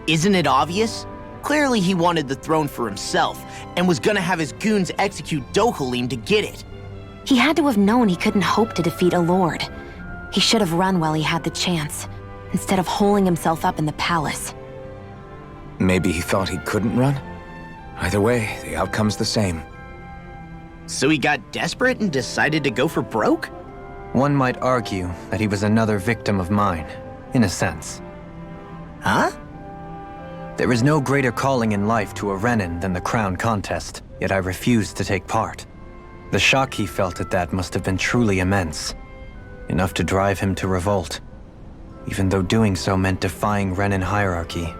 Isn't it obvious? Clearly he wanted the throne for himself, and was gonna have his goons execute Dohalim to get it. He had to have known he couldn't hope to defeat a lord. He should have run while he had the chance, instead of holding himself up in the palace. Maybe he thought he couldn't run? Either way, the outcome's the same. So he got desperate and decided to go for broke? One might argue that he was another victim of mine, in a sense. Huh? There is no greater calling in life to a Renin than the crown contest, yet I refused to take part. The shock he felt at that must have been truly immense, enough to drive him to revolt, even though doing so meant defying Renin hierarchy.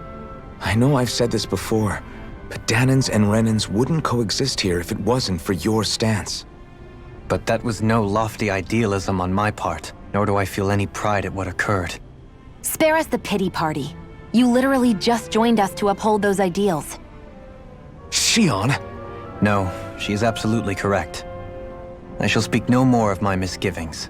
I know I've said this before, but Danans and Renins wouldn't coexist here if it wasn't for your stance. But that was no lofty idealism on my part, nor do I feel any pride at what occurred. Spare us the pity party. You literally just joined us to uphold those ideals. Shion? No, she is absolutely correct. I shall speak no more of my misgivings.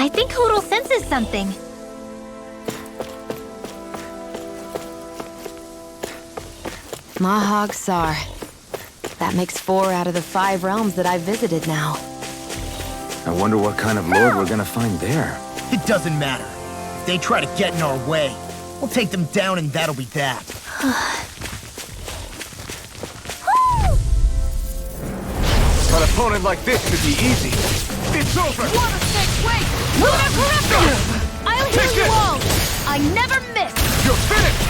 I think Hoodle senses something. Mahag Saar. That makes 4 out of the 5 realms that I've visited now. I wonder what kind of lord we're gonna find there. It doesn't matter. If they try to get in our way, we'll take them down and that'll be that. An opponent like this should be easy. It's over! Wait! Move it peripheral! I'll heal you all! I never miss! You're finished!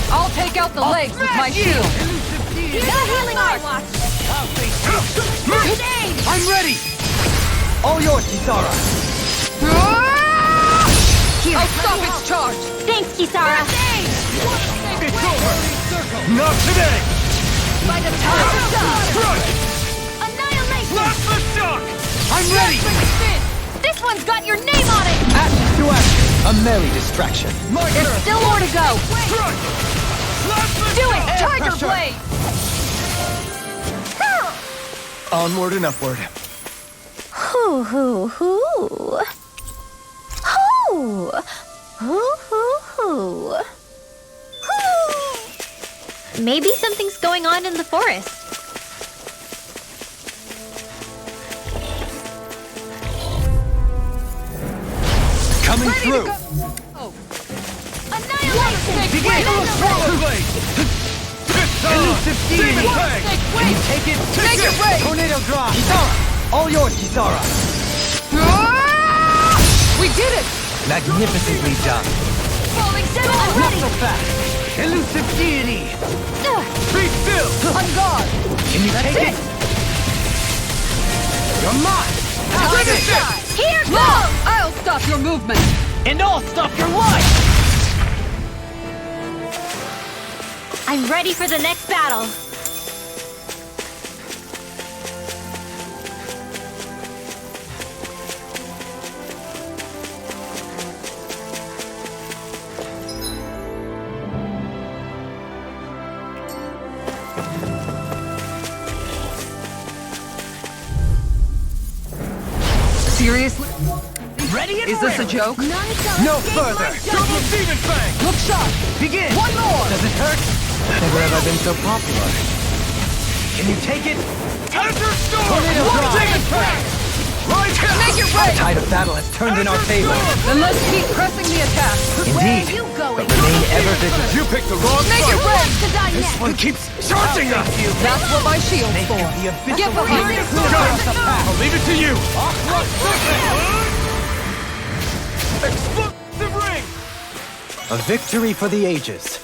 I'll take out the legs with my shield. Here's the healing art! I'm ready! All yours, Kisara! I'll stop its charge! Thanks, Kisara! It's over! Not today! By the power of God! Annihilation! Blast the shock! I'm ready! This one's got your name on it! Ashes to ashes! A merry distraction. There's still more to go! Do it! Tiger pressure. Blade! Onward and upward. Hoo hoo hoo. Hoo. Hoo hoo hoo. Hoo. Maybe something's going on in the forest. Coming Ready through! to go! Annihilation! Begin! Blade! Elusive deity! Demon Fang! Can you take it? Take it away! Tornado drive! Kisara! All yours, Kisara! We did it! Magnificently done! Falling down! I'm Not ready! so fast! Elusive deity! Be still! On guard! Can you take it? You're mine! Finish it! Here No! goes! I'll stop your movement! And I'll stop your life! I'm ready for the next battle. Seriously? Ready and Is this a ready. joke? No further! Double demon fang! Look sharp! Begin! One more! Does it hurt? Never have I been so popular. Can you take it? Enter storm! Tornado One drive. demon fang! Right here! Make it The right! tide of battle has turned in our favor. Then let's keep pressing the attack. Indeed. You going? But remain ever vigilant. You picked the wrong Make it fight! right! To die next. One keeps charging us! That's what my shield's Make for. the abyss Get behind away. it! I'll leave it to you! Explosive ring! A victory for the ages.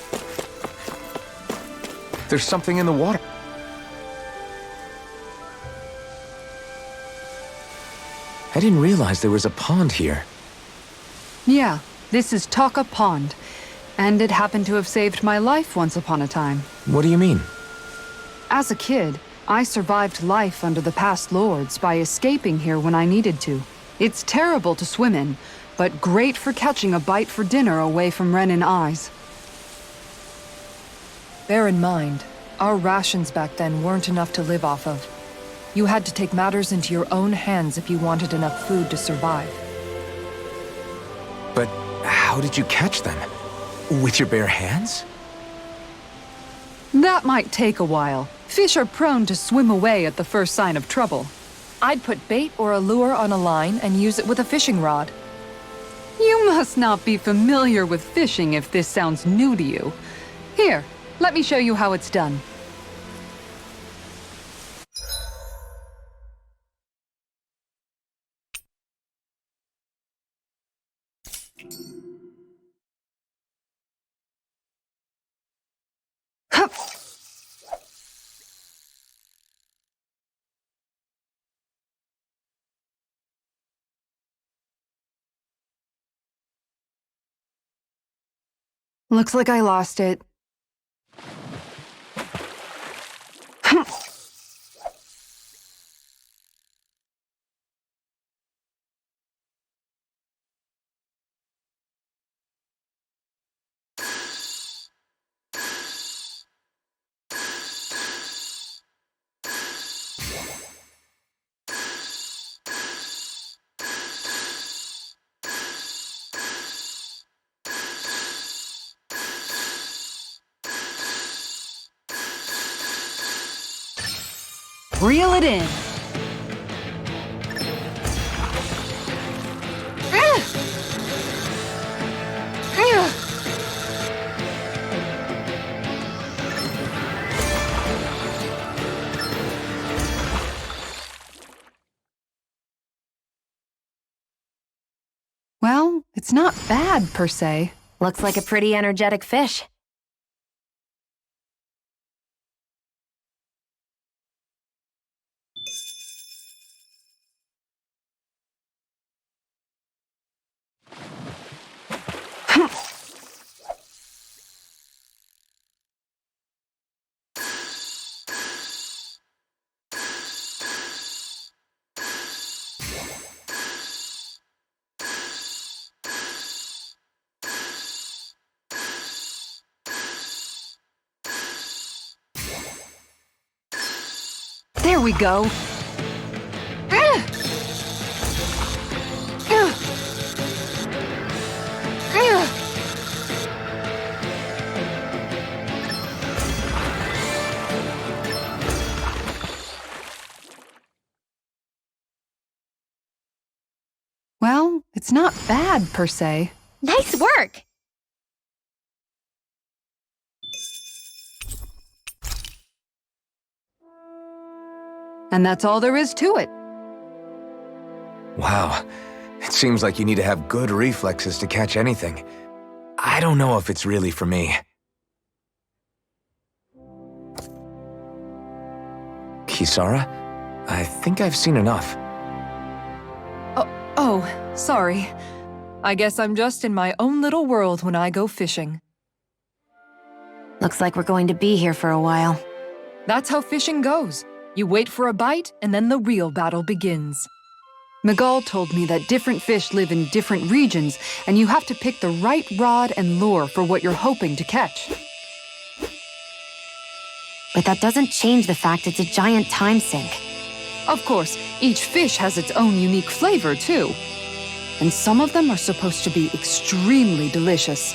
There's something in the water. I didn't realize there was a pond here. Yeah, this is Taka Pond. And it happened to have saved my life once upon a time. What do you mean? As a kid, I survived life under the past lords by escaping here when I needed to. It's terrible to swim in, but great for catching a bite for dinner away from Renin eyes. Bear in mind, our rations back then weren't enough to live off of. You had to take matters into your own hands if you wanted enough food to survive. But how did you catch them? With your bare hands? That might take a while. Fish are prone to swim away at the first sign of trouble. I'd put bait or a lure on a line and use it with a fishing rod. You must not be familiar with fishing if this sounds new to you. Here, let me show you how it's done. Hup. Looks like I lost it. Reel it in. Well, it's not bad, per se. Looks like a pretty energetic fish. There we go. Well, it's not bad, per se. Nice work! And that's all there is to it. Wow. It seems like you need to have good reflexes to catch anything. I don't know if it's really for me. Kisara? I think I've seen enough. Sorry. I guess I'm just in my own little world when I go fishing. Looks like we're going to be here for a while. That's how fishing goes. You wait for a bite, and then the real battle begins. Miguel told me that different fish live in different regions, and you have to pick the right rod and lure for what you're hoping to catch. But that doesn't change the fact it's a giant time sink. Of course, each fish has its own unique flavor, too. And some of them are supposed to be extremely delicious.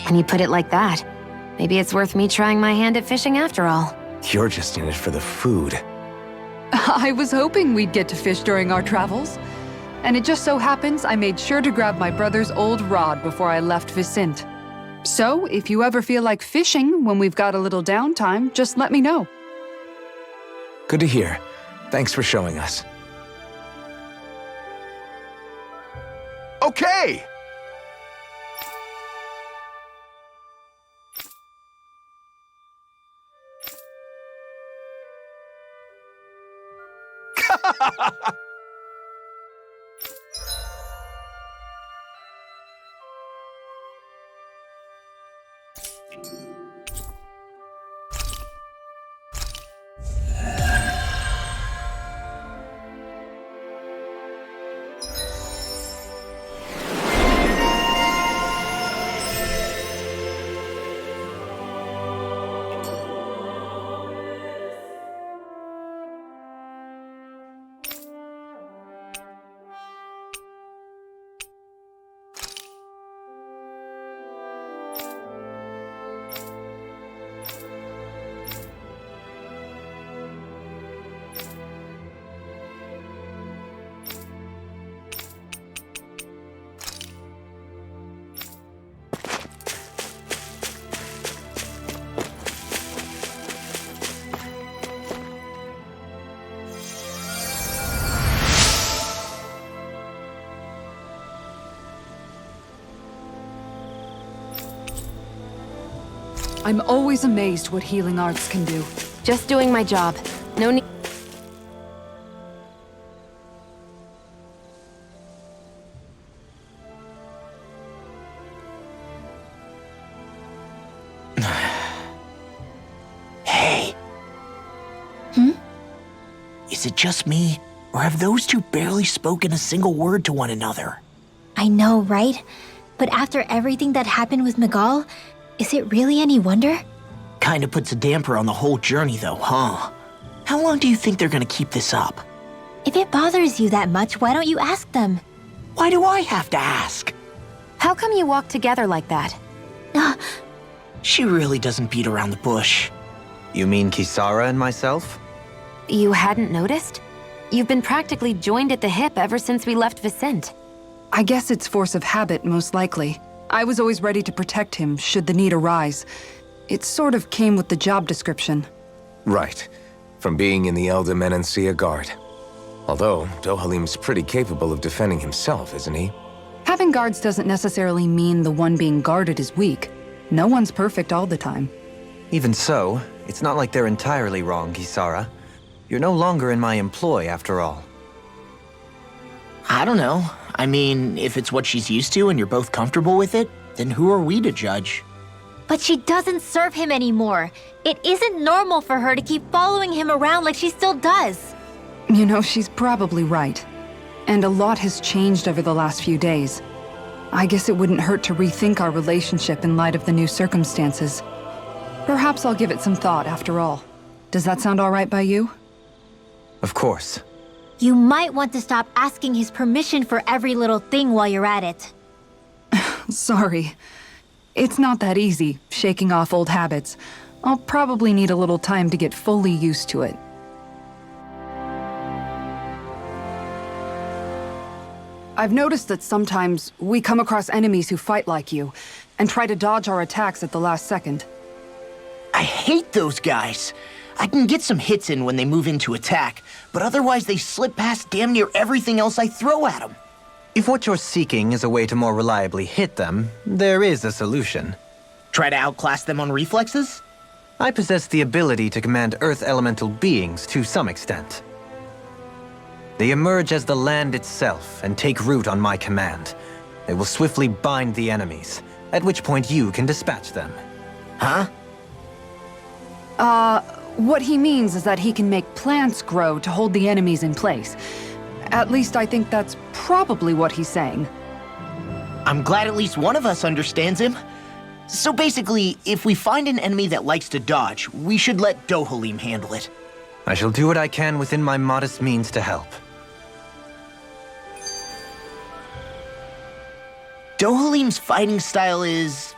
When you put it like that, maybe it's worth me trying my hand at fishing after all. You're just in it for the food. I was hoping we'd get to fish during our travels. And it just so happens I made sure to grab my brother's old rod before I left Viscint. So, if you ever feel like fishing when we've got a little downtime, just let me know. Good to hear. Thanks for showing us. Okay! I'm always amazed what healing arts can do. Just doing my job. No need. Hey. Is it just me, or have those two barely spoken a single word to one another? I know, right? But after everything that happened with Miguel, is it really any wonder? Kinda puts a damper on the whole journey though, huh? How long do you think they're gonna keep this up? If it bothers you that much, why don't you ask them? Why do I have to ask? How come you walk together like that? She really doesn't beat around the bush. You mean Kisara and myself? You hadn't noticed? You've been practically joined at the hip ever since we left Viscint. I guess it's force of habit, most likely. I was always ready to protect him, should the need arise. It sort of came with the job description. Right. From being in the Elder Menancia Guard. Although, Dohalim's pretty capable of defending himself, isn't he? Having guards doesn't necessarily mean the one being guarded is weak. No one's perfect all the time. Even so, it's not like they're entirely wrong, Kisara. You're no longer in my employ, after all. I don't know. I mean, if it's what she's used to and you're both comfortable with it, then who are we to judge? But she doesn't serve him anymore. It isn't normal for her to keep following him around like she still does. You know, she's probably right. And a lot has changed over the last few days. I guess it wouldn't hurt to rethink our relationship in light of the new circumstances. Perhaps I'll give it some thought after all. Does that sound all right by you? Of course. You might want to stop asking his permission for every little thing while you're at it. Sorry. It's not that easy, shaking off old habits. I'll probably need a little time to get fully used to it. I've noticed that sometimes we come across enemies who fight like you, and try to dodge our attacks at the last second. I hate those guys. I can get some hits in when they move into attack, but otherwise they slip past damn near everything else I throw at them. If what you're seeking is a way to more reliably hit them, there is a solution. Try to outclass them on reflexes? I possess the ability to command Earth elemental beings to some extent. They emerge as the land itself and take root on my command. They will swiftly bind the enemies, at which point you can dispatch them. Huh? What he means is that he can make plants grow to hold the enemies in place. At least I think that's probably what he's saying. I'm glad at least one of us understands him. So basically, if we find an enemy that likes to dodge, we should let Dohalim handle it. I shall do what I can within my modest means to help. Dohalim's fighting style is...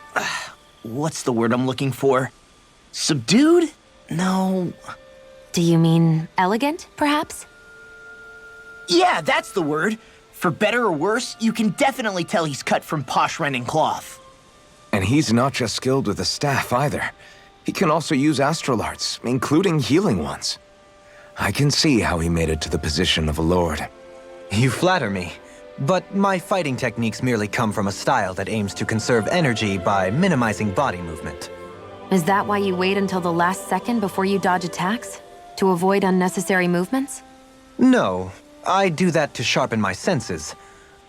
what's the word I'm looking for? Subdued? No... Do you mean elegant, perhaps? Yeah, that's the word. For better or worse, you can definitely tell he's cut from posh Renan cloth. And he's not just skilled with the staff either. He can also use astral arts, including healing ones. I can see how he made it to the position of a lord. You flatter me, but my fighting techniques merely come from a style that aims to conserve energy by minimizing body movement. Is that why you wait until the last second before you dodge attacks? To avoid unnecessary movements? No, I do that to sharpen my senses.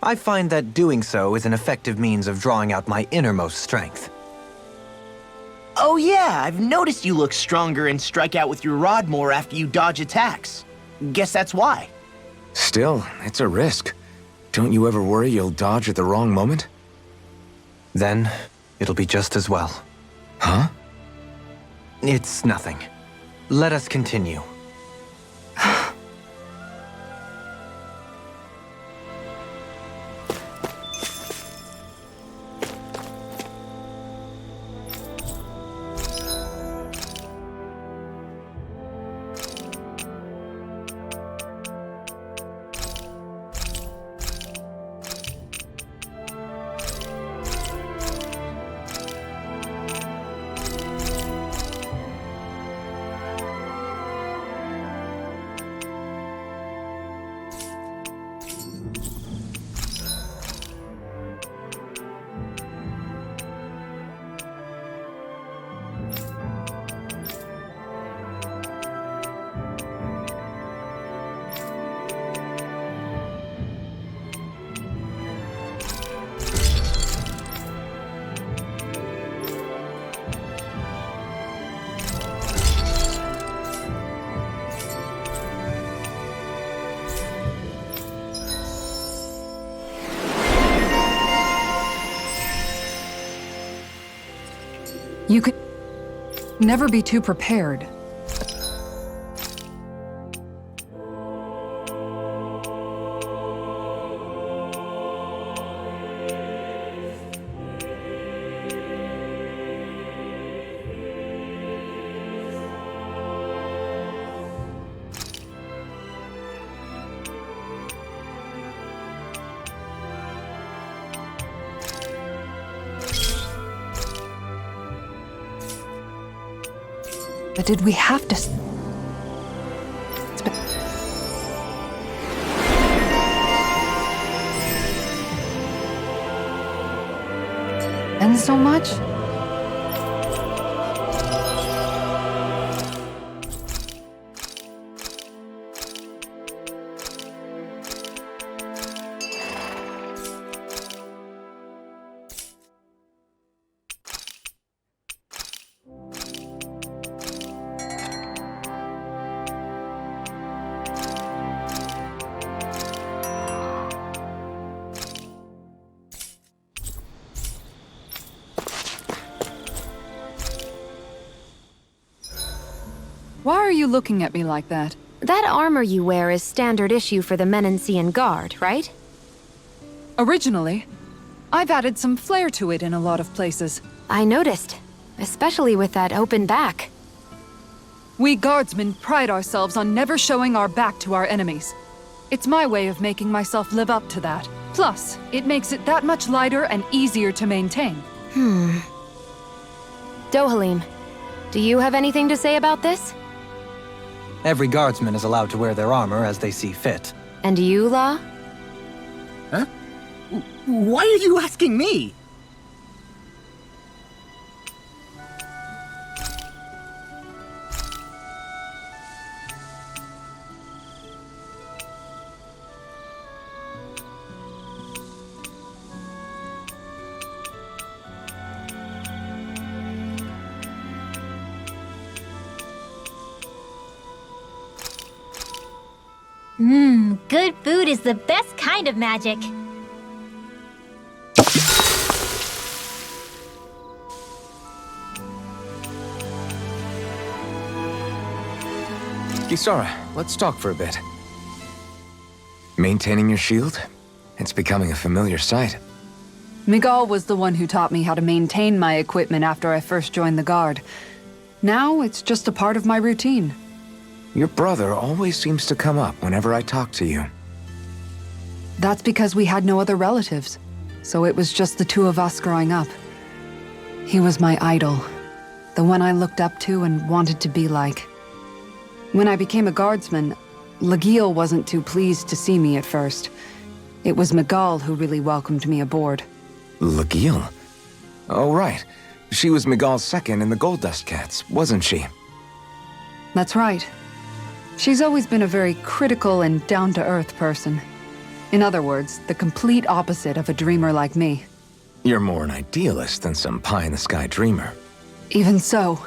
I find that doing so is an effective means of drawing out my innermost strength. Oh yeah, I've noticed you look stronger and strike out with your rod more after you dodge attacks. Guess that's why. Still, it's a risk. Don't you ever worry you'll dodge at the wrong moment? Then, it'll be just as well. Huh? It's nothing. Let us continue. You could never be too prepared. But did we have to... And so much? Why are you looking at me like that? That armor you wear is standard issue for the Menancian Guard, right? Originally, I've added some flair to it in a lot of places. I noticed, especially with that open back. We guardsmen pride ourselves on never showing our back to our enemies. It's my way of making myself live up to that. Plus, it makes it that much lighter and easier to maintain. Dohalim, do you have anything to say about this? Every guardsman is allowed to wear their armor as they see fit. And you, La? Huh? Why are you asking me? Good food is the best kind of magic. Kisara, let's talk for a bit. Maintaining your shield? It's becoming a familiar sight. Miguel was the one who taught me how to maintain my equipment after I first joined the Guard. Now it's just a part of my routine. Your brother always seems to come up whenever I talk to you. That's because we had no other relatives, so it was just the two of us growing up. He was my idol, the one I looked up to and wanted to be like. When I became a guardsman, Lagiel wasn't too pleased to see me at first. It was Miguel who really welcomed me aboard. Lagiel? Oh, right. She was Miguel's second in the Gold Dust Cats, wasn't she? That's right. She's always been a very critical and down-to-earth person. In other words, the complete opposite of a dreamer like me. You're more an idealist than some pie-in-the-sky dreamer. Even so,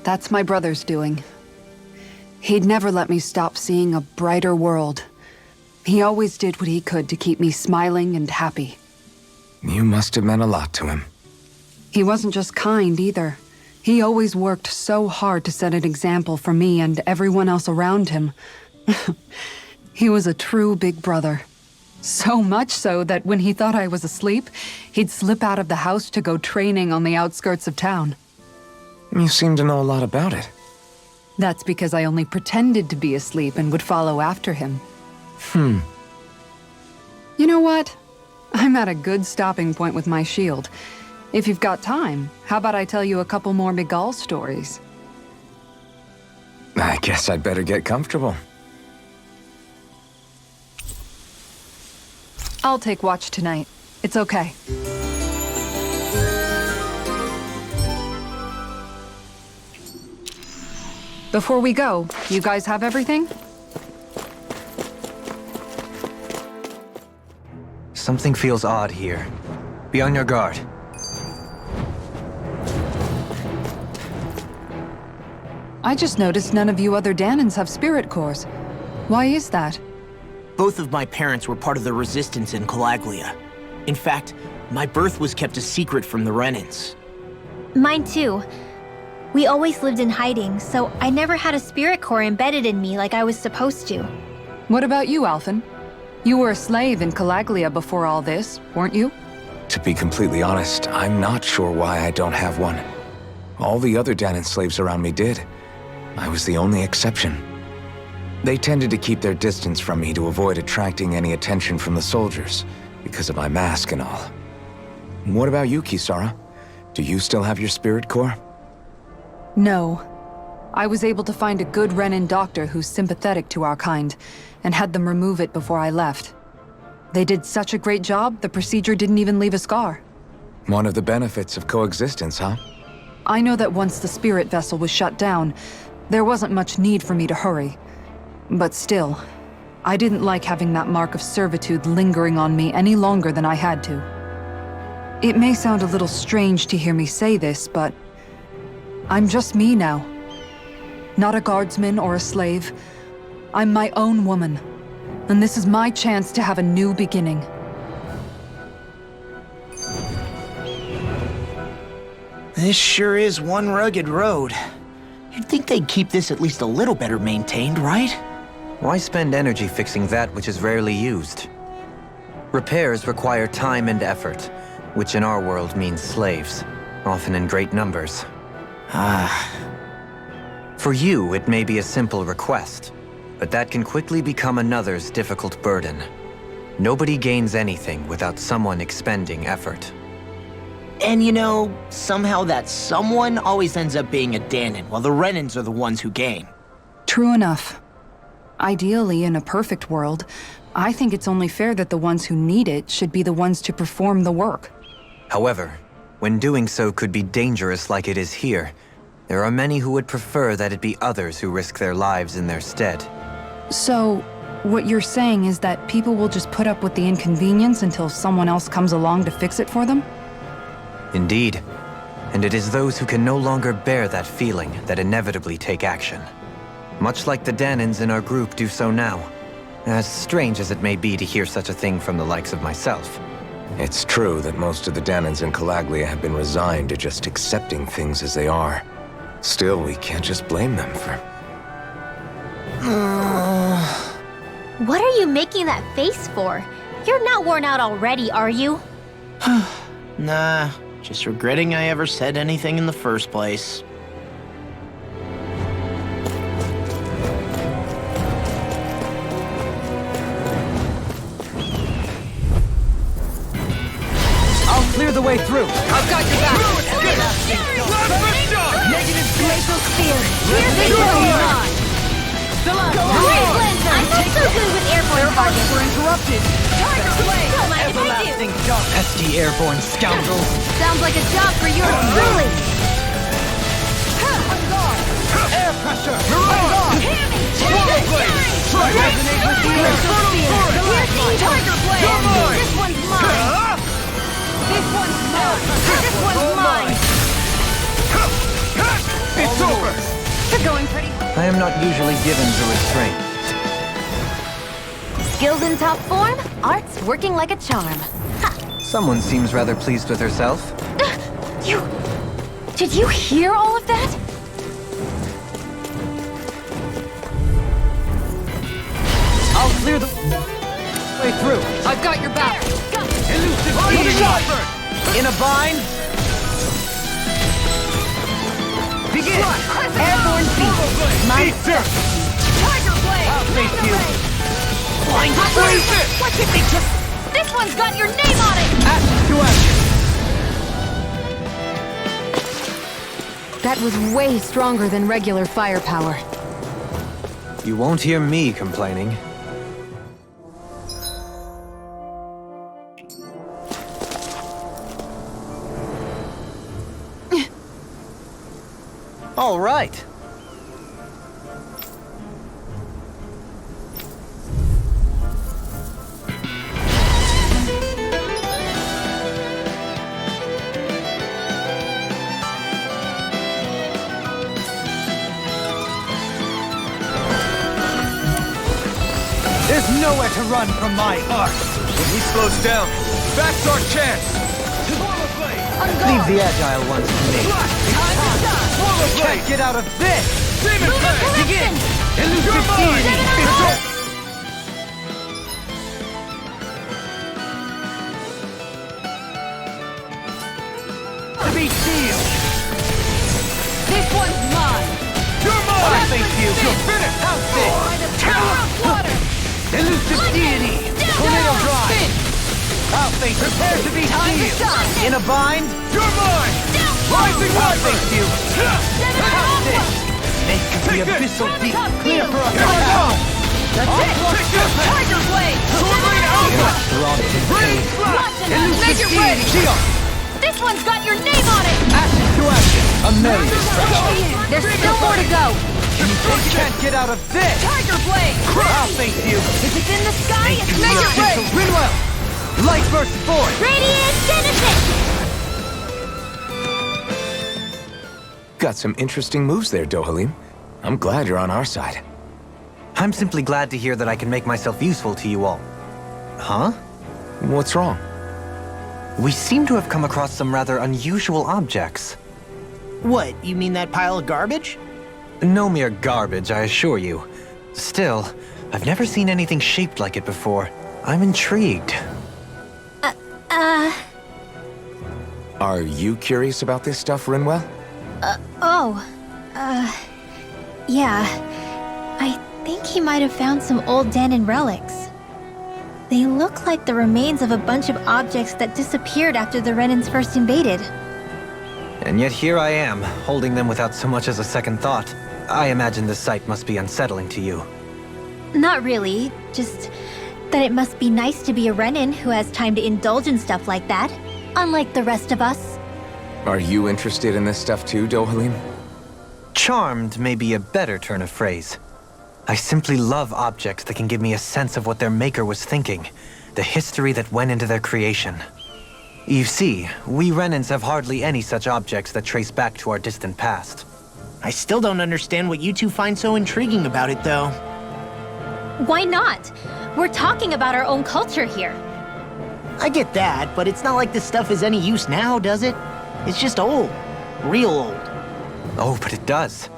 that's my brother's doing. He'd never let me stop seeing a brighter world. He always did what he could to keep me smiling and happy. You must have meant a lot to him. He wasn't just kind either. He always worked so hard to set an example for me and everyone else around him. He was a true big brother. So much so that when he thought I was asleep, he'd slip out of the house to go training on the outskirts of town. You seem to know a lot about it. That's because I only pretended to be asleep and would follow after him. You know what? I'm at a good stopping point with my shield. If you've got time, how about I tell you a couple more Miguel stories? I guess I'd better get comfortable. I'll take watch tonight. It's okay. Before we go, you guys have everything? Something feels odd here. Be on your guard. I just noticed none of you other Danans have spirit cores. Why is that? Both of my parents were part of the resistance in Calaglia. In fact, my birth was kept a secret from the Renans. Mine too. We always lived in hiding, so I never had a spirit core embedded in me like I was supposed to. What about you, Alphen? You were a slave in Calaglia before all this, weren't you? To be completely honest, I'm not sure why I don't have one. All the other Danan slaves around me did. I was the only exception. They tended to keep their distance from me to avoid attracting any attention from the soldiers, because of my mask and all. What about you, Kisara? Do you still have your spirit core? No. I was able to find a good Renan doctor who's sympathetic to our kind, and had them remove it before I left. They did such a great job, the procedure didn't even leave a scar. One of the benefits of coexistence, huh? I know that once the spirit vessel was shut down, there wasn't much need for me to hurry. But still, I didn't like having that mark of servitude lingering on me any longer than I had to. It may sound a little strange to hear me say this, but I'm just me now. Not a guardsman or a slave. I'm my own woman. And this is my chance to have a new beginning. This sure is one rugged road. You'd think they'd keep this at least a little better maintained, right? Why spend energy fixing that which is rarely used? Repairs require time and effort, which in our world means slaves, often in great numbers. For you, it may be a simple request, but that can quickly become another's difficult burden. Nobody gains anything without someone expending effort. And you know, somehow that someone always ends up being a Danan, while the Renans are the ones who gain. True enough. Ideally, in a perfect world, I think it's only fair that the ones who need it should be the ones to perform the work. However, when doing so could be dangerous like it is here, there are many who would prefer that it be others who risk their lives in their stead. So, what you're saying is that people will just put up with the inconvenience until someone else comes along to fix it for them? Indeed. And it is those who can no longer bear that feeling that inevitably take action. Much like the Danans in our group do so now. As strange as it may be to hear such a thing from the likes of myself. It's true that most of the Danans in Calaglia have been resigned to just accepting things as they are. Still, we can't just blame them for... What are you making that face for? You're not worn out already, are you? Nah, just regretting I ever said anything in the first place. I'll clear the way through. I've got your back. Negative glacial spear. Here's the Still up. I'm not so good with airborne targets. We're interrupted. Tiger Blade! Don't mind if I do. Everlasting dark. Pesky airborne scoundrels. Sounds like a job for yours truly. Air pressure. Sword Blade! Resonate with the air. Tiger Blade! This one's mine! This one's mine! This one's mine! It's over! You're going pretty well. I am not usually given to restraint. Skills in top form, art's working like a charm. Someone seems rather pleased with herself. Did you hear all of that? I'll clear the way through. I've got your back. Elusive in a bind. Begin. Airborne beat. My step. Tiger Blade! I'll face you. Blind What did they just... This one's got your name on it! Ashes to ashes. That was way stronger than regular firepower. You won't hear me complaining. All right. There's nowhere to run from my art. When he slows down, that's our chance! Leave the agile ones to me. Can't get out of this! Begin! Elusive deity! To be sealed! This one's mine. You're mine! I thank you! You're finished! How's this? Elusive deity! Tornado drive! I'll thank you! Prepare to be sealed! In a bind? You're mine! Rising I'll Viper! thank you! How's this? Make the abyssal deep clear for us now! That's it. Tiger Blade. Sword Blade Alpha! Elusive deity! Shield! This one's got your name on it! Ashes to ashes! A merry destruction! There's still more to go! You can't get out of this! Tiger Blade! I'll thank you! If it's in the sky, it's The Major Blade! abyssal Rinwell! Light burst forth! Radiant Genesis! Got some interesting moves there, Dohalim. I'm glad you're on our side. I'm simply glad to hear that I can make myself useful to you all. Huh? What's wrong? We seem to have come across some rather unusual objects. What, you mean that pile of garbage? No mere garbage, I assure you. Still, I've never seen anything shaped like it before. I'm intrigued. Are you curious about this stuff, Rinwell? Yeah. I think he might have found some old Danan relics. They look like the remains of a bunch of objects that disappeared after the Renans first invaded. And yet here I am, holding them without so much as a second thought. I imagine this sight must be unsettling to you. Not really, just that it must be nice to be a Renan who has time to indulge in stuff like that, unlike the rest of us. Are you interested in this stuff too, Dohalim? Charmed may be a better turn of phrase. I simply love objects that can give me a sense of what their maker was thinking, the history that went into their creation. You see, we Renans have hardly any such objects that trace back to our distant past. I still don't understand what you two find so intriguing about it, though. Why not? We're talking about our own culture here. I get that, but it's not like this stuff is any use now, does it? It's just old. Real old. Oh, but it does.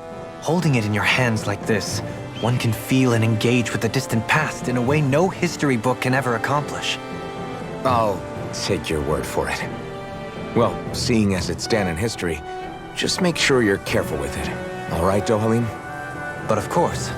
Holding it in your hands like this, one can feel and engage with the distant past in a way no history book can ever accomplish. I'll take your word for it. Well, seeing as it's done in history, just make sure you're careful with it. All right, Dohalim? But of course.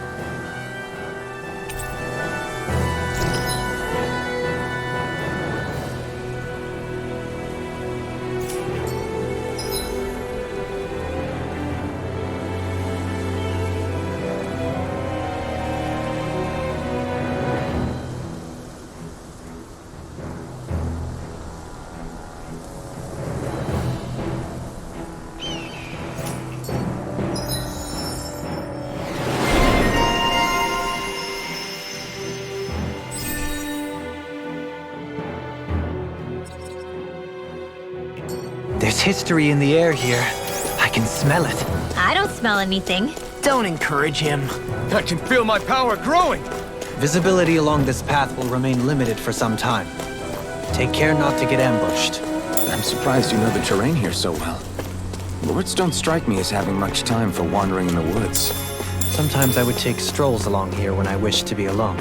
There's history in the air here. I can smell it. I don't smell anything. Don't encourage him. I can feel my power growing! Visibility along this path will remain limited for some time. Take care not to get ambushed. I'm surprised you know the terrain here so well. Lords don't strike me as having much time for wandering in the woods. Sometimes I would take strolls along here when I wished to be alone.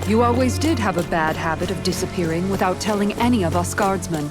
You always did have a bad habit of disappearing without telling any of us guardsmen.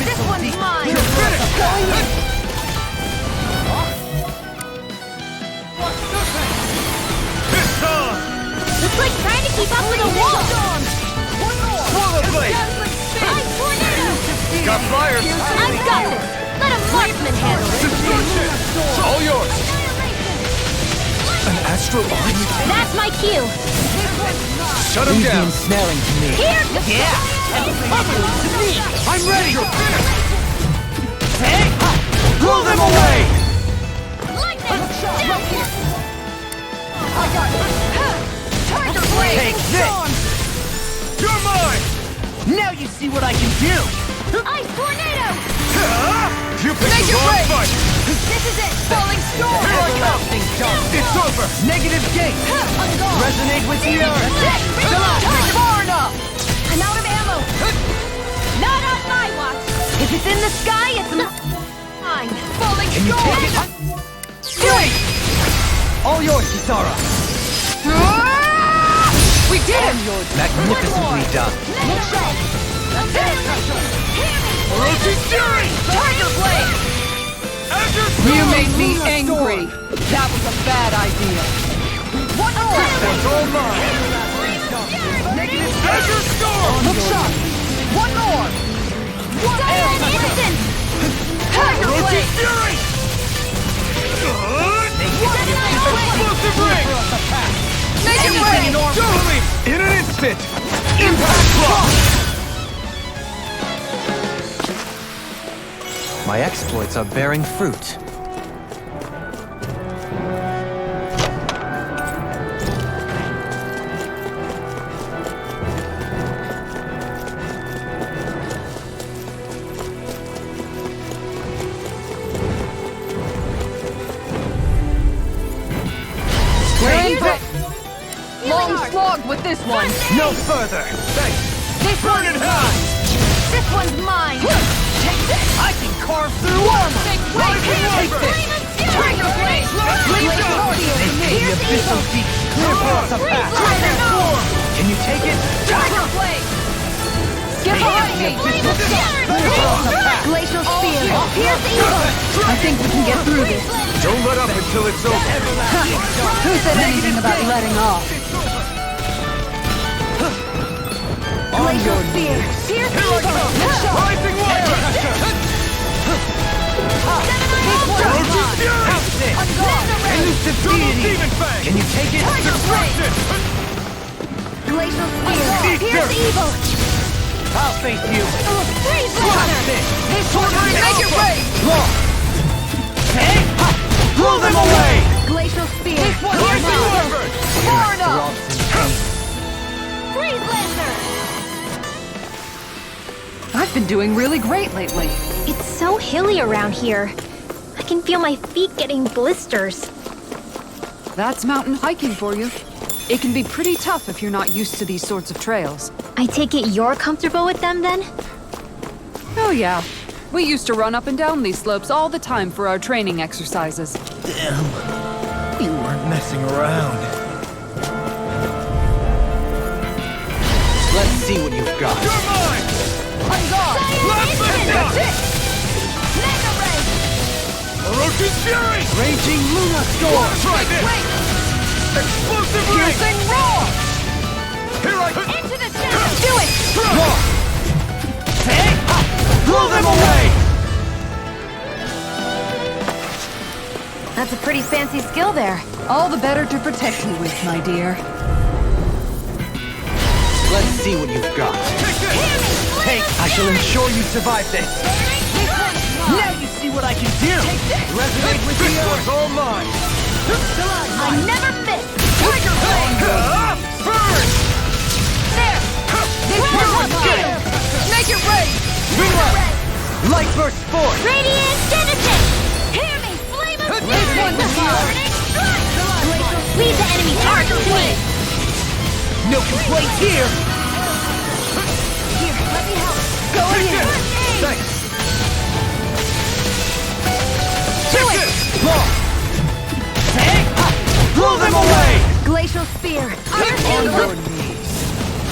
This one's mine! You're finished! Going in! It's on! It's like trying to keep up with a wall! Swallow blade! Ice tornado! Got flyers! I've got this! Let a marksman handle it! Destruction! All yours! An astral arm? That's my cue! Shut him down! Ensnaring to me. Here! Yeah! And cover to me! I'm ready! You're finished! Hey! Blow them away! Lightning! I got it! Tiger Blade! Take this! You're mine! Now you see what I can do! Ice tornado! You picked Make the it wrong rain! fight! This is it! Falling storm! Here I come! It's over! Negative gate! I'm gone! Resonate with the earth! Still out! Far enough! I'm out of ammo! Not on my watch! If it's in the sky, it's mine! Falling Can you storm! take it? Do it! All yours, Kisara. We did it! Magnificently done. That's it! Orochi's Fury! Tiger Blade! You made me angry. That was a bad idea. One more! That's all mine! Azure Storm! Hook shot! One more! Silent Innocent! Tiger Orochi's Blade! Fury! Explosive ring! Make it rain! Dohalim! In an instant! Impact block! My exploits are bearing fruit. Long slog with this one. No further! Thanks! This Burn one's in hell! This one's mine! Take this! I can carve through armor! Take Rising this! Wyvern! Tiger Blade! Blade up! The abyssal deep clear for us a path! Can you take it? Tiger Blade! Get behind me! Glacial Spear! Here's evil! I think we can get through this. Don't let up until it's over! Who said anything about letting off? Glacial Spear! Here's evil! Rising Wyvern! Orochi's Fury! Elusive deity! Demon Fang! Can you take it? Destruction! Glacial Spear! Here's evil! I'll face you! Freeze Watch Laser! this! This one, make it rain! Hey! Blow them away! Glacial Spear! Rising Wyvern! Far enough! Freeze Laser! I've been doing really great lately. It's so hilly around here. I can feel my feet getting blisters. That's mountain hiking for you. It can be pretty tough if you're not used to these sorts of trails. I take it you're comfortable with them then? Oh yeah. We used to run up and down these slopes all the time for our training exercises. Damn. You weren't messing around. Let's see what you've got. You're mine! I'm gone! Blast That's them it! Mega Ray! Orochi's Fury! Raging Luna Storm! Try this! Explosive ring! Piercing roar! Here I Into the chest! Do it! Hey! Blow them away! That's a pretty fancy skill there. All the better to protect you with, my dear. Let's see what you've got. Take! I shall ensure you survive this! Now you see what I can do! Resonate with the This one's earth! all mine! I never miss! Tiger Blade! Burn! There! This one's mine! Make it rain! Light burst forth! Radiant Genesis! Hear me! Flame of This one's mine! Leave the enemy target to me! No complaints here! Here, let me help! Going in! Thanks! Do it! Hey! Blow them away! Glacial Spear! Here's On evil! your knees!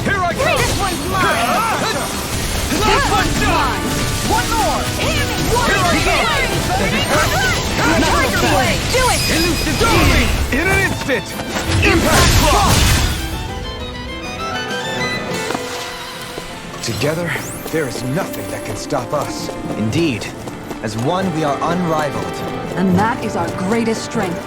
Here I go! This one's mine! This one's mine! One more! Do it! Elusive Dohalim! In an instant! Impact Claw! Together, there is nothing that can stop us. Indeed. As one, we are unrivaled. And that is our greatest strength.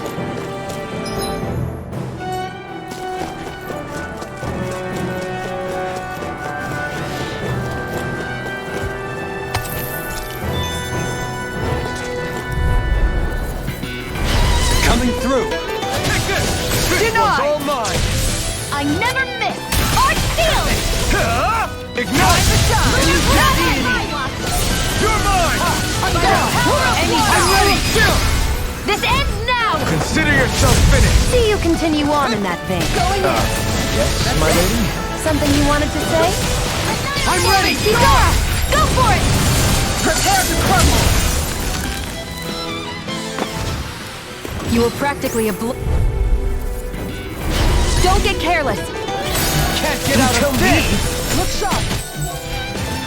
Coming through! Take this! This one's all mine! I never miss! Art Steel! Ignite! You're mine! I'm ready! This ends now! Consider yourself finished! See you continue on in that vein. Going in! Yes, my lady? Something you wanted to say? I'm ready! Kisara! Go for it! Prepare to crumble! You were practically a Don't get careless! Can't get out of this! Look sharp!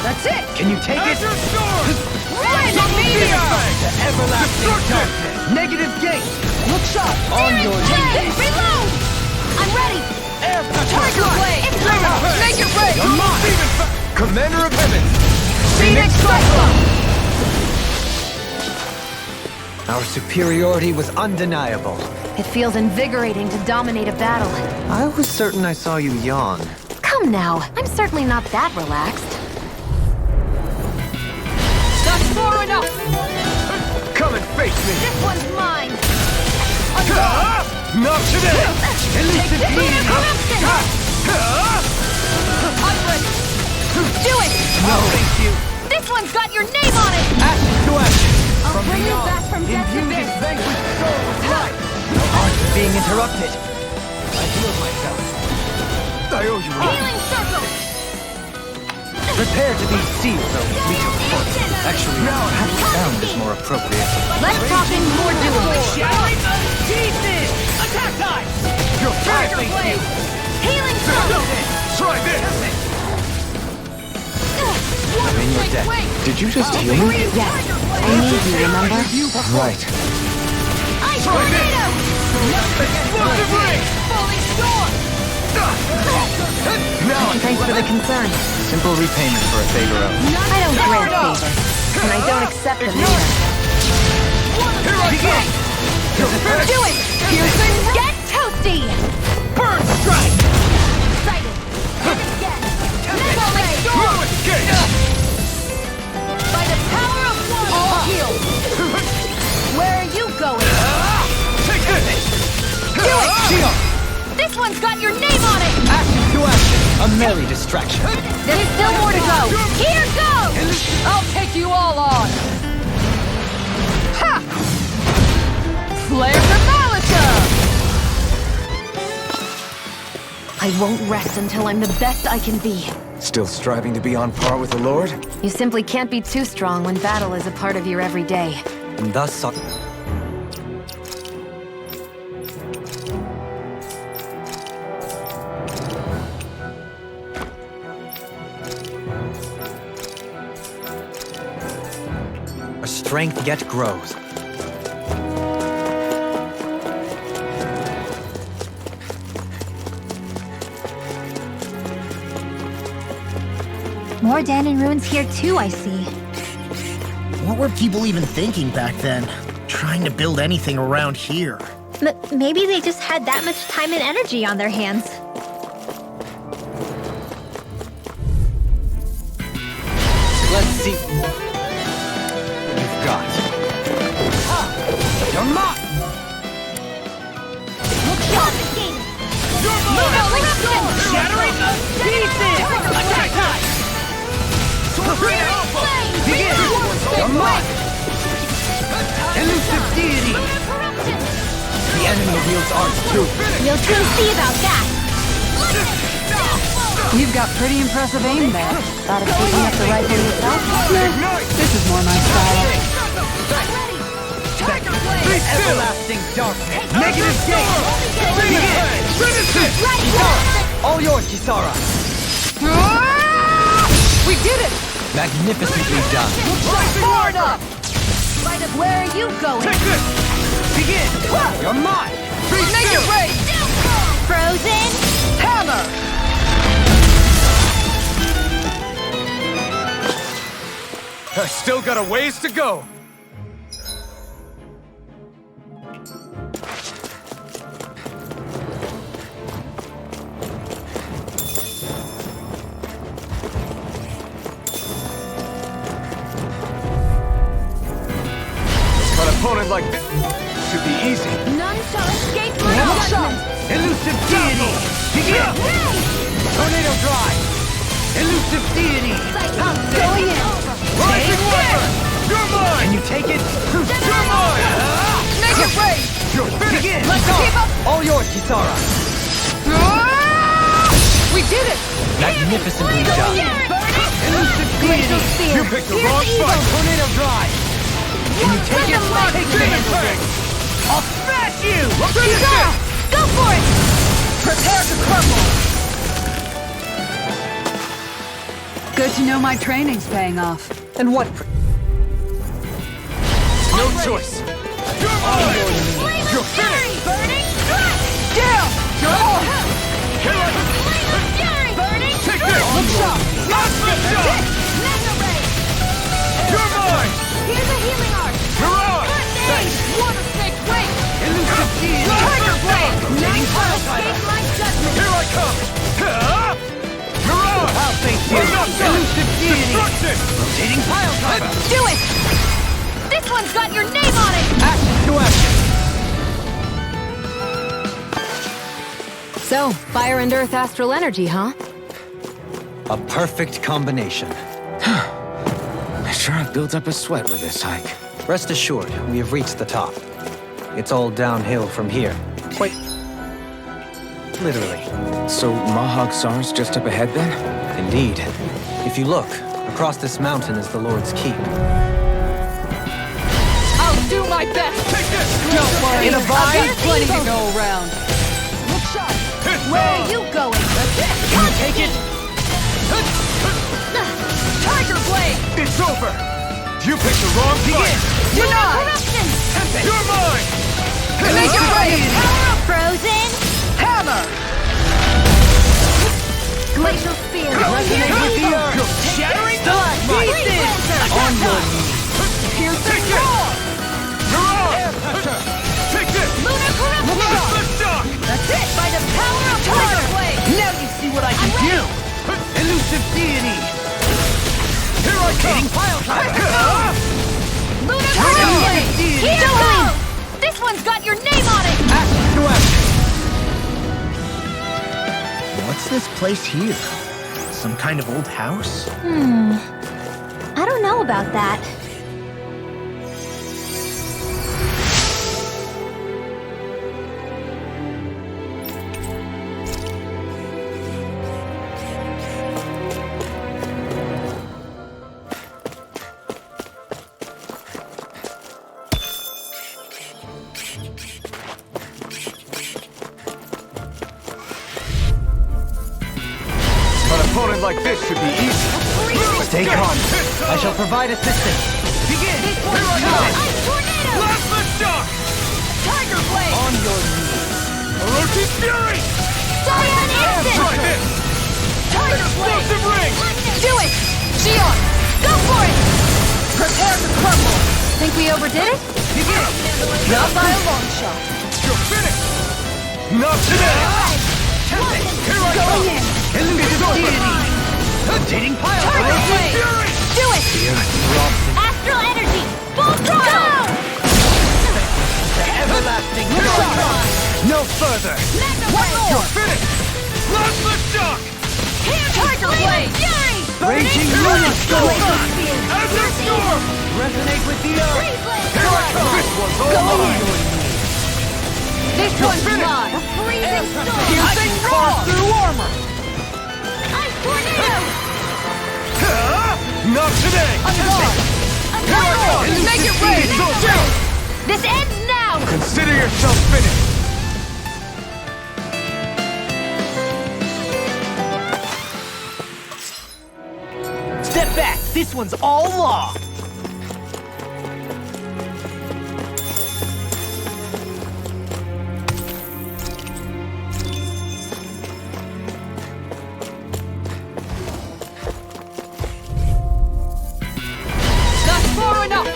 That's it! Can you take it? Red meteor! The everlasting darkness! Negative gate! Look sharp! On your knees! Reload! I'm ready! Air Tiger blade! Make it rain! Commander of Heaven! Phoenix Cyclone! Our superiority was undeniable. It feels invigorating to dominate a battle. I was certain I saw you yawn. Come now, I'm certainly not that relaxed. That's far enough! Come and face me! This one's mine! Not today! Elusive being! I'm ready! Do it! No, thank you! This one's got your name on it! Ashes to ashes! I'll bring you back from death to Imbue this! this vanquished soul with life! The art is being interrupted. I healed myself. I owe you one. Healing circle! Prepare to be sealed, though we took foot. Actually, having sound is more appropriate. Let's talk in more doing! Attack time! You're fine, thank you! Healing circle! Try this! I'm in your debt. Did you just heal me? Yes, I need you, remember? Right. Ice tornado! Explosive ring! Falling storm! Now Thanks for the concern. Simple repayment for a favor of. I don't grant favors, and I don't accept them either. here I go! Do it! Pearson, get toasty! Burn strike! Excited! And again! Falling storm! Throw it, gate! By the power of one! Heal! Where are you going? Take this! Do it! Shield! This one's got your name on it! Ashes to ashes. A merry distraction. There's still more to go! Here goes! I'll take you all on! Ha! Flare the Malika! I won't rest until I'm the best I can be. Still striving to be on par with the Lord? You simply can't be too strong when battle is a part of your everyday. And thus sought. Our strength yet grows. More Danon ruins here too, I see. What were people even thinking back then? Trying to build anything around here. Maybe they just had that much time and energy on their hands. Let's see what you've got. You're mine! Look sharp! Shattering the pieces! Attack time! Begin! You're mine! Elusive deity! The enemy wields arts too. We'll soon see about that! You've got pretty impressive aim there. Thought of picking up the rifle yourself? This is more my style. Everlasting darkness. Negative gate! Begin! Finish it! Kisara! All yours, Kisara! We did it! Magnificently done. Far enough! Where are you going? Take this! Begin! You're mine! Make it rain! Frozen? Hammer! I still got a ways to go. An opponent like this should be easy. None shall escape my judgment. Elusive deity! Begin! Tornado drive! Elusive deity! Going in. Rising weapon! You're mine! Can you take it? You're mine! Make it rain! You're finished! Begin! Let's keep up! All yours, Kisara! We did it! Magnificently done! Elusive deity! You picked the wrong fight! Tornado drive! Can you take it? Take the Retake! I'll smash you! Kisara! Go for it! Prepare to crumble! Good to know my training's paying off. And what? No choice! You're mine! You're finished! Down! Here I come! Take this! Look sharp! Last shot! You're mine! Here's a healing art. Mirage! Thanks! Water snake wait! Elusive deity! Tiger blade! None shall escape my judgment. Here I come! Mirage! I'll face you! We're not done! Elusive deity! Destruction! Rotating pile driver! Do it! This one's got your name on it! Action to action! So, fire and earth astral energy, huh? A perfect combination. I sure have built up a sweat with this hike. Rest assured, we have reached the top. It's all downhill from here. Wait. Literally. So Mahag Saar's just up ahead then? Indeed. If you look, across this mountain is the Lord's Keep. I'll do my best! Take this! Don't worry, In a bind? there's plenty to go around. Look sharp! Where are you going? Can you take it? Tiger blade! It's over! You picked the wrong fight! Denied! Corruption! You're mine! Make it rain! Frozen? Hammer! Glacial spear! Resonate with the earth! Shattering blood! On your Piercing roar! Mirage! Take this! Lunar corruption! Last shock! That's it! By the power of Tiger Blade! Now you see what I can do! Elusive deity! Here I come! Pile driver! Lunar Elusive corruption! deity! Here goes! This one's got your name on it! Action to action! What's this place here? Some kind of old house? I don't know about that. An opponent like this should be easy. Stay calm. I shall provide assistance. Begin! Here I go! Ice tornado! Last shock! Tiger blade! On your knees. Orochi's Fury! Cyan Try instant! this! Tiger blade! Explosive ring! Do it! Shion! Go for it! Prepare to crumble! Think we overdid it? Begin! Not by a long shot. You're finished! Not today! Here I go! Going in! Elusive deity! Rotating pile Tiger driver! blade! Fury! Do it! Astral energy! Full throttle! Everlasting Shot! No further! One more! You're finished! Last shock! Tiger blade! Fury! Raging lunar storm! Azure Storm! Resonate with the earth! Here I come! This one's all Going mine! in! This one's mine! Freezing storm! Piercing roar! Through armor! Ice tornado! Not today! Unlock! Here I come! Make it rain! This ends now! Consider yourself finished! Stay Step back! This one's all law! Not far enough!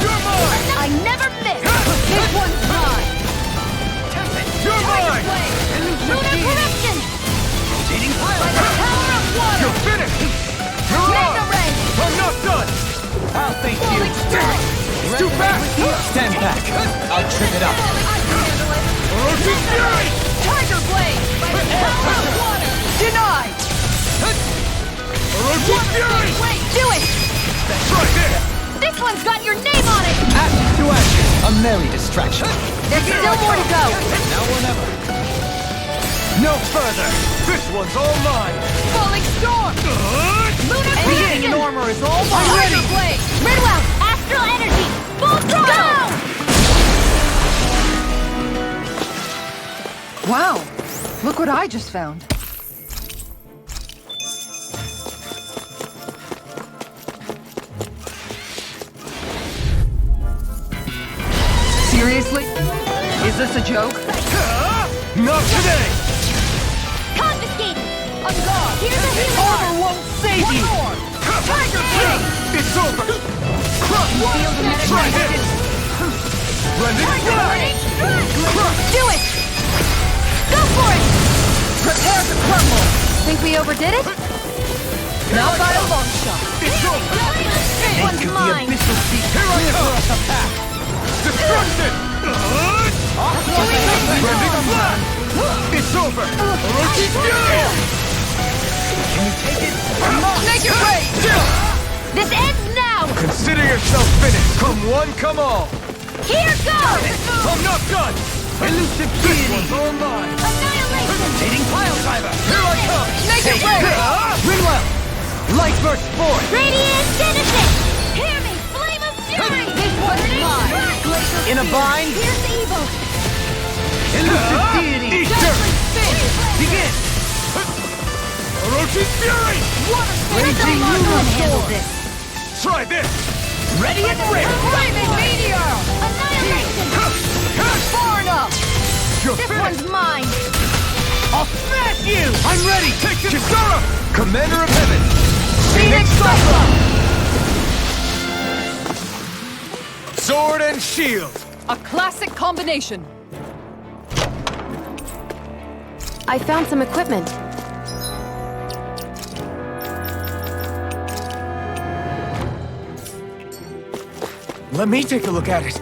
You're mine! I never miss! This one's mine! You're mine! Lunar corruption! By the power of water! You're finished! You're Mega on! ray! I'm not done! I'll thank you. Falling strike! It's too fast! Stand back. I'll trip it up. I can handle it! Orochi's Fury! Tiger blade! By the power of water! Denied! Orochi's Fury! Wait, do it! That's right there! This one's got your name on it! Ashes to ashes. A merry distraction. There's still more to go! Now or never. No further! This one's all mine! Falling storm! Lunar Anything in corruption! armor is all I'm mine! ready! Blade! Redwell! Astral energy! Full throttle! Wow, look what I just found. Seriously? Is this a joke? Not today! Confiscated! On guard! Here's a healer! Armor won't save One you! more! Tiger blade! It's over! Feel the medic Try this! Blended Tiger flash! blade! Do it! Go for it! Prepare to crumble! Think we overdid it? Not by a long shot. It's over! This one's Think of the mine! abyssal sea Here I clear for come! us a path! Destruction! Blended flash! It's over! Orochi's Fury! Can you take it? Make it rain! This ends now! Consider yourself finished! Come one, come all! Here goes! I'm not done! Elusive This deity! one's all mine! Annihilation! Rotating pile driver! Here I come! Make it rain! Rinwell! Light burst forth! Radiant Genesis! Hear me! Flame of Fury! This one's mine! In a bind? Here's the evil! Elusive deity! Eat dirt! Begin! Orochi's Fury! Raging lunar storm! Try this! Ready and ready! Flaming meteor! Annihilation! Far enough! You're This finished! one's mine! I'll smash you! I'm ready! Take this! Kisara! Commander of Heaven! Phoenix Cyclone! Sword and shield! A classic combination! I found some equipment. Let me take a look at it.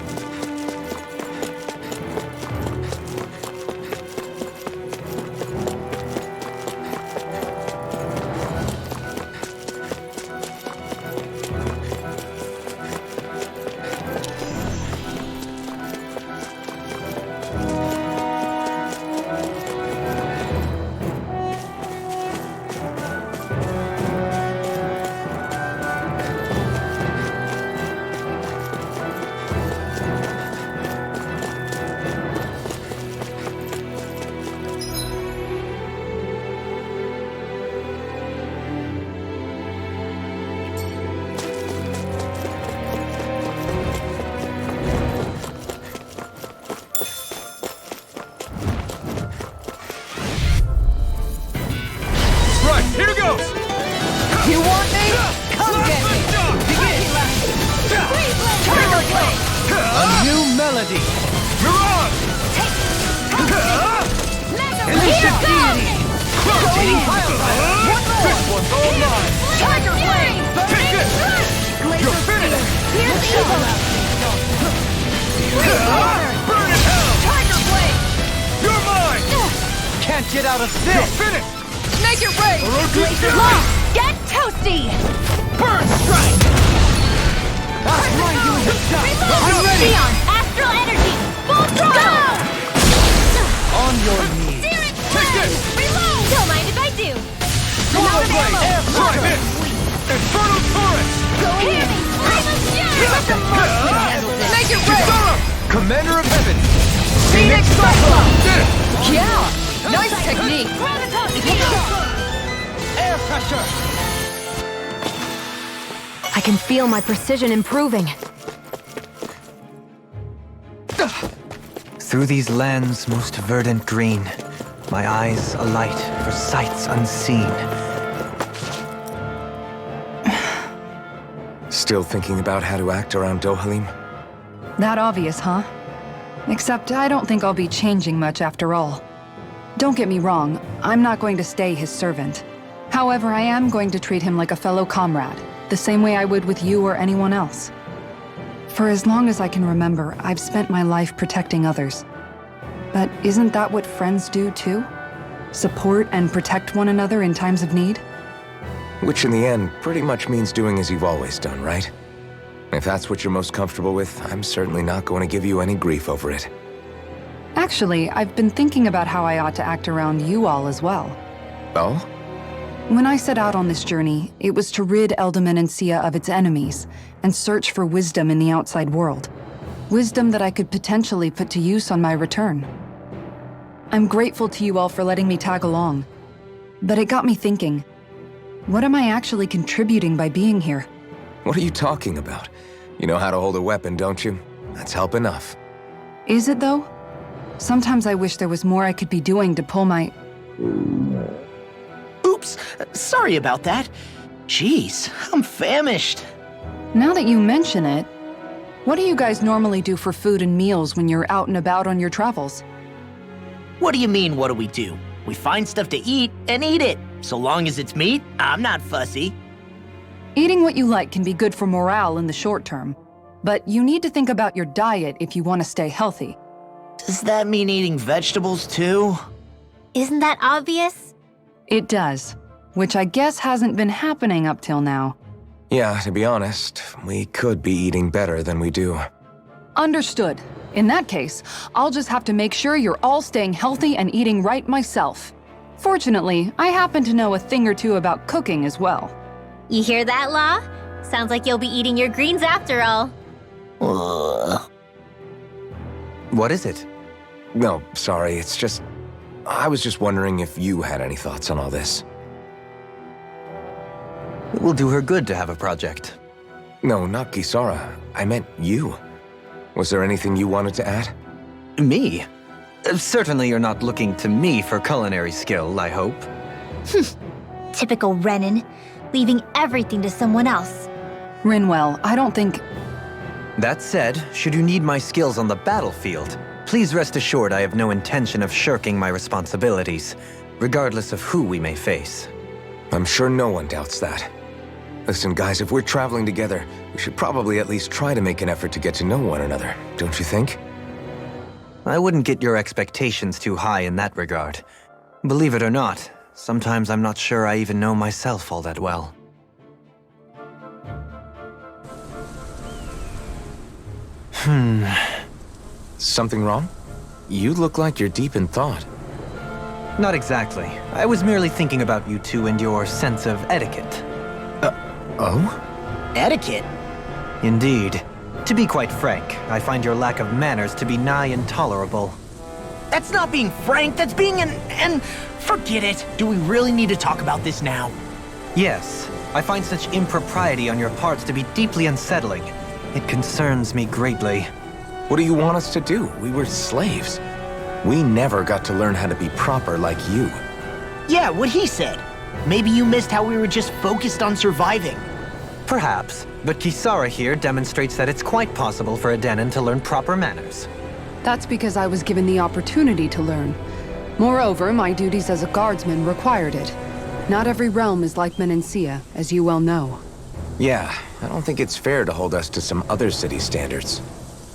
melody. Mirage! Elusive deity. Rotating pile driver. This one's all mine. Tiger blade! Take this! You're finished! Here's the evil! Burn in hell! Tiger blade! You're mine! Can't get out of You're this. finished! Make it rain! Orochi's Fury! Lock! Get toasty! Burn strike! I'll grind you into dust. I'm ready! Neon! Astral energy! Full throttle! On your knees. Take this! Reload! Don't mind if I do! Solar Blade! Try this! Infernal Torrent! Go here! Flame of Fury! Let the monster handle this! Make it rain! Kisara! Commander of Heaven! Phoenix Cyclone! Did it! Yeah! Nice technique! Air pressure. can feel my precision improving. Through these lands most verdant green, my eyes alight for sights unseen. Still thinking about how to act around Dohalim? That obvious, huh? Except I don't think I'll be changing much after all. Don't get me wrong, I'm not going to stay his servant. However, I am going to treat him like a fellow comrade, the same way I would with you or anyone else. For as long as I can remember, I've spent my life protecting others. But isn't that what friends do too? Support and protect one another in times of need? Which in the end pretty much means doing as you've always done, right? If that's what you're most comfortable with, I'm certainly not going to give you any grief over it. Actually, I've been thinking about how I ought to act around you all as well. Oh? When I set out on this journey, it was to rid Sia of its enemies and search for wisdom in the outside world. Wisdom that I could potentially put to use on my return. I'm grateful to you all for letting me tag along. But it got me thinking, what am I actually contributing by being here? What are you talking about? You know how to hold a weapon, don't you? That's help enough. Is it though? Sometimes I wish there was more I could be doing to pull my... Oops, sorry about that. Jeez, I'm famished. Now that you mention it, what do you guys normally do for food and meals when you're out and about on your travels? What do you mean, what do we do? We find stuff to eat and eat it. So long as it's meat, I'm not fussy. Eating what you like can be good for morale in the short term, but you need to think about your diet if you want to stay healthy. Does that mean eating vegetables too? Isn't that obvious? It does, which I guess hasn't been happening up till now. Yeah, to be honest, we could be eating better than we do. Understood. In that case, I'll just have to make sure you're all staying healthy and eating right myself. Fortunately, I happen to know a thing or two about cooking as well. You hear that, Law? Sounds like you'll be eating your greens after all. What is it? No, sorry, it's just... I was just wondering if you had any thoughts on all this. It will do her good to have a project. No, not Kisara. I meant you. Was there anything you wanted to add? Me? Certainly you're not looking to me for culinary skill, I hope. Typical Renan, leaving everything to someone else. Rinwell, I don't think... That said, should you need my skills on the battlefield, please rest assured I have no intention of shirking my responsibilities, regardless of who we may face. I'm sure no one doubts that. Listen, guys, if we're traveling together, we should probably at least try to make an effort to get to know one another, don't you think? I wouldn't get your expectations too high in that regard. Believe it or not, sometimes I'm not sure I even know myself all that well. Something wrong? You look like you're deep in thought. Not exactly. I was merely thinking about you two and your sense of etiquette. Oh? Etiquette? Indeed. To be quite frank, I find your lack of manners to be nigh intolerable. That's not being frank, that's being and forget it. Do we really need to talk about this now? Yes, I find such impropriety on your parts to be deeply unsettling. It concerns me greatly. What do you want us to do? We were slaves. We never got to learn how to be proper like you. Yeah, what he said. Maybe you missed how we were just focused on surviving. Perhaps, but Kisara here demonstrates that it's quite possible for a Denon to learn proper manners. That's because I was given the opportunity to learn. Moreover, my duties as a guardsman required it. Not every realm is like Menancia, as you well know. Yeah, I don't think it's fair to hold us to some other city standards.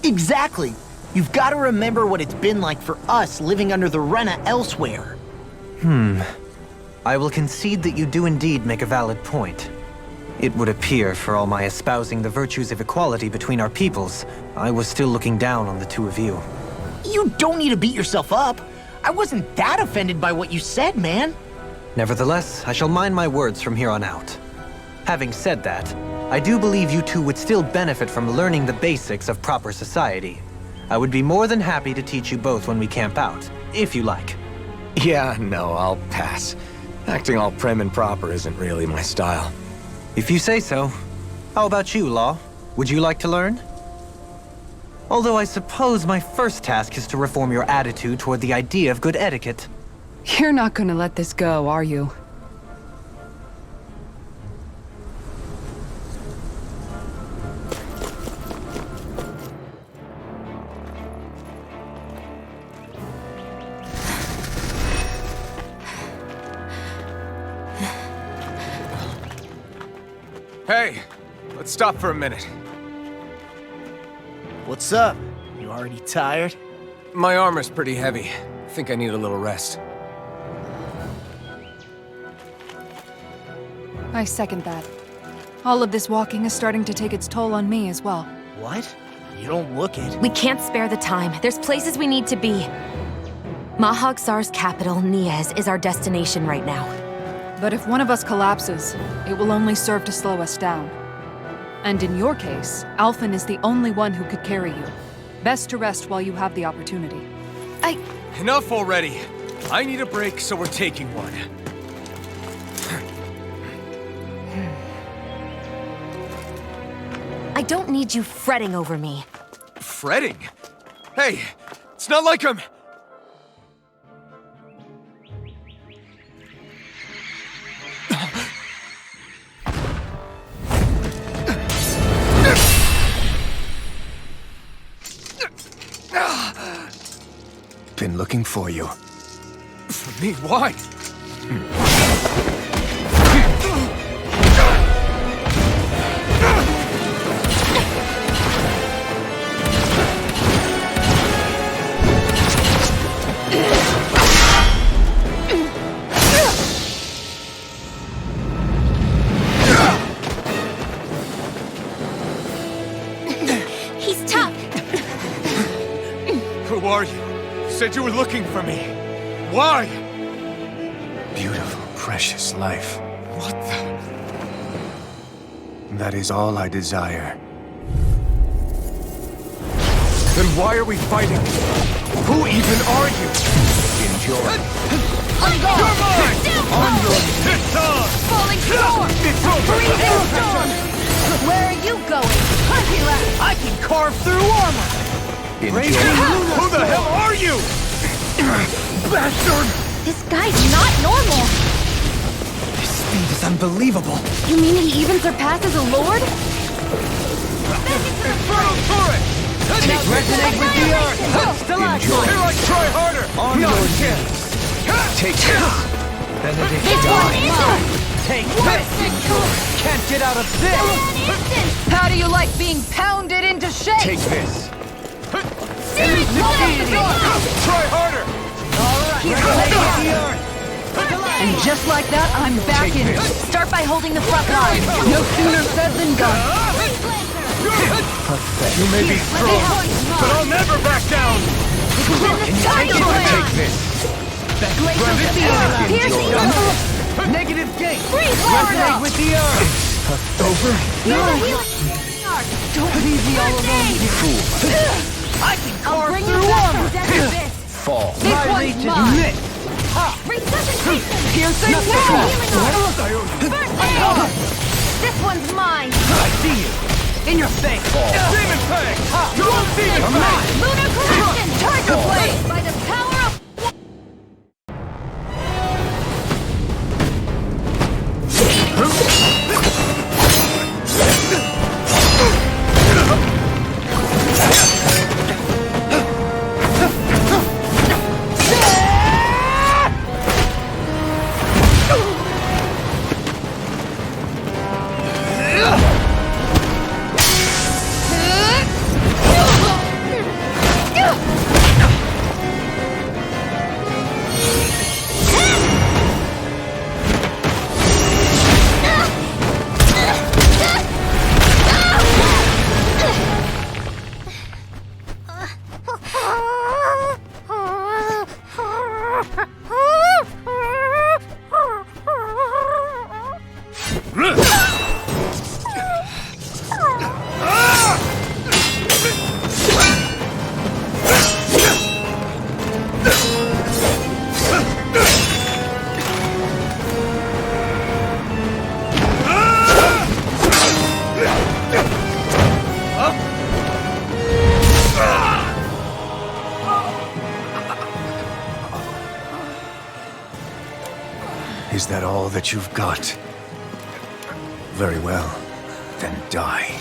Exactly. You've got to remember what it's been like for us living under the Rena elsewhere. I will concede that you do indeed make a valid point. It would appear, for all my espousing the virtues of equality between our peoples, I was still looking down on the two of you. You don't need to beat yourself up. I wasn't that offended by what you said, man. Nevertheless, I shall mind my words from here on out. Having said that, I do believe you two would still benefit from learning the basics of proper society. I would be more than happy to teach you both when we camp out, if you like. Yeah, no, I'll pass. Acting all prim and proper isn't really my style. If you say so. How about you, Law? Would you like to learn? Although I suppose my first task is to reform your attitude toward the idea of good etiquette. You're not gonna let this go, are you? Hey, let's stop for a minute. What's up? You already tired? My armor's pretty heavy. I think I need a little rest. I second that. All of this walking is starting to take its toll on me as well. What? You don't look it. We can't spare the time. There's places we need to be. Mahag Saar's capital, Niez, is our destination right now. But if one of us collapses, it will only serve to slow us down. And in your case, Alphen is the only one who could carry you. Best to rest while you have the opportunity. Enough already! I need a break, so we're taking one. I don't need you fretting over me. Fretting? Hey, it's not like I'm... Been looking for you. For me? Why? He's tough. Who are you? You said you were looking for me. Why? Beautiful, precious life. What the... That is all I desire. Then why are we fighting? Who even are you? Enjoy. You're mine! On your... It's on! Falling storm! It's over! Freezing storm! Where are you going? I can carve through armor! Enjoy. Who the hell are you? Bastard! This guy's not normal. His speed is unbelievable. You mean he even surpasses a lord? Infernal turret! Resonate with the earth! Enjoy. Here I try harder! On Not your again! Take this. Benedict This one is Take this! Can't get out of this! How do you like being pounded into shape? Take this. Try harder! Resonate with the earth! And just like that, I'm back in. Start by holding the front line. No sooner said than done. You may be strong, but I'll never back down! Take this. Negative gate! Resonate with the earth! Over? Don't leave me all alone here. I can I'll carve bring you through back armor! from Death's Abyss. Fall. This one's mine. Piercing wall. This one's mine. I see you! In your face. Demon Fang! You won't see me! Lunar collection. Tiger blade. By the power of... that all that you've got? Very well. Then die.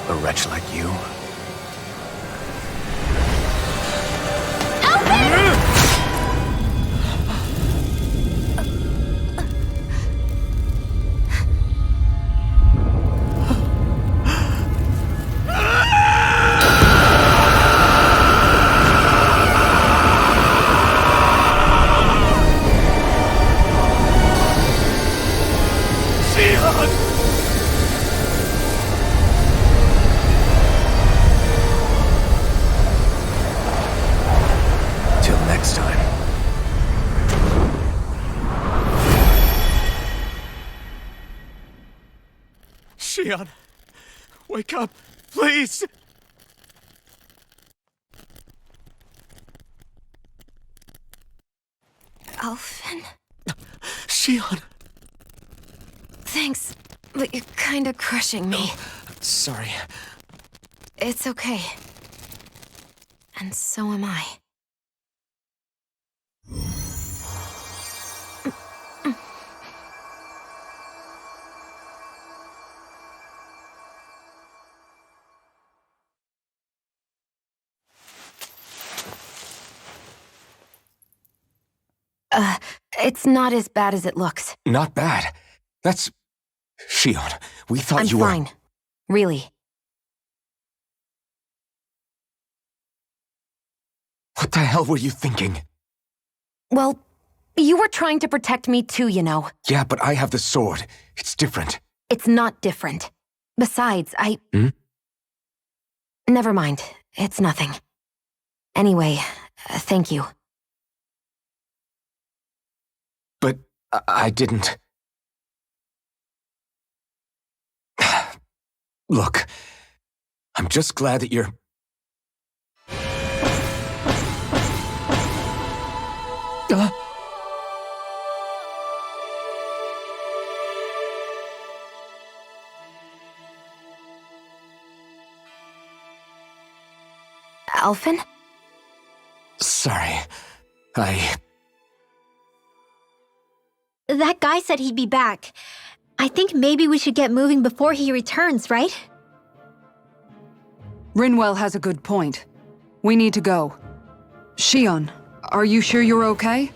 A wretch like you? Shion, wake up, please! Alphen? Shion! Thanks, but you're kinda crushing me. Sorry. It's okay. And so am I. It's not as bad as it looks. Not bad. That's... Shion, we thought you were... I'm fine. Really. What the hell were you thinking? Well, you were trying to protect me too, you know. Yeah, but I have the sword. It's different. It's not different. Besides, Never mind. It's nothing. Anyway, thank you. But I didn't... Look, I'm just glad that you're... Alphen? Sorry. That guy said he'd be back. I think maybe we should get moving before he returns, right? Rinwell has a good point. We need to go. Shion, are you sure you're okay?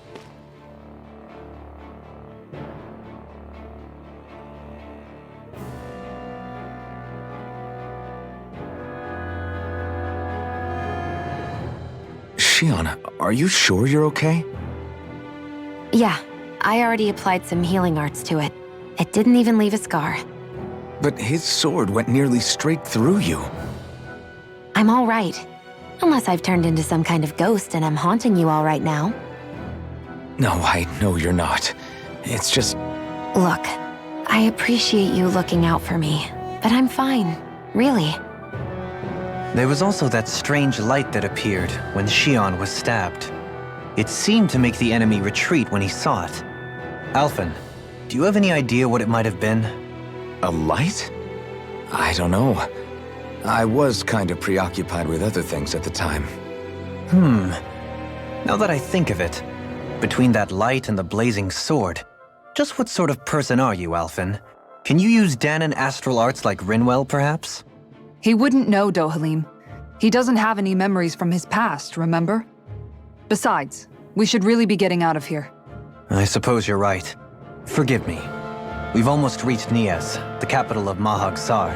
Shion, are you sure you're okay? Yeah, I already applied some healing arts to it. It didn't even leave a scar. But his sword went nearly straight through you. I'm all right. Unless I've turned into some kind of ghost and I'm haunting you all right now. No, I know you're not. It's just... Look, I appreciate you looking out for me, but I'm fine, really. There was also that strange light that appeared when Shion was stabbed. It seemed to make the enemy retreat when he saw it. Alphen, do you have any idea what it might have been? A light? I don't know. I was kind of preoccupied with other things at the time. Now that I think of it, between that light and the blazing sword, just what sort of person are you, Alphen? Can you use Danon astral arts like Rinwell, perhaps? He wouldn't know, Dohalim. He doesn't have any memories from his past, remember? Besides, we should really be getting out of here. I suppose you're right. Forgive me. We've almost reached Nias, the capital of Mahag Saar.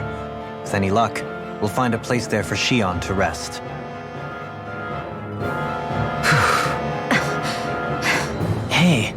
With any luck, we'll find a place there for Shion to rest. Hey,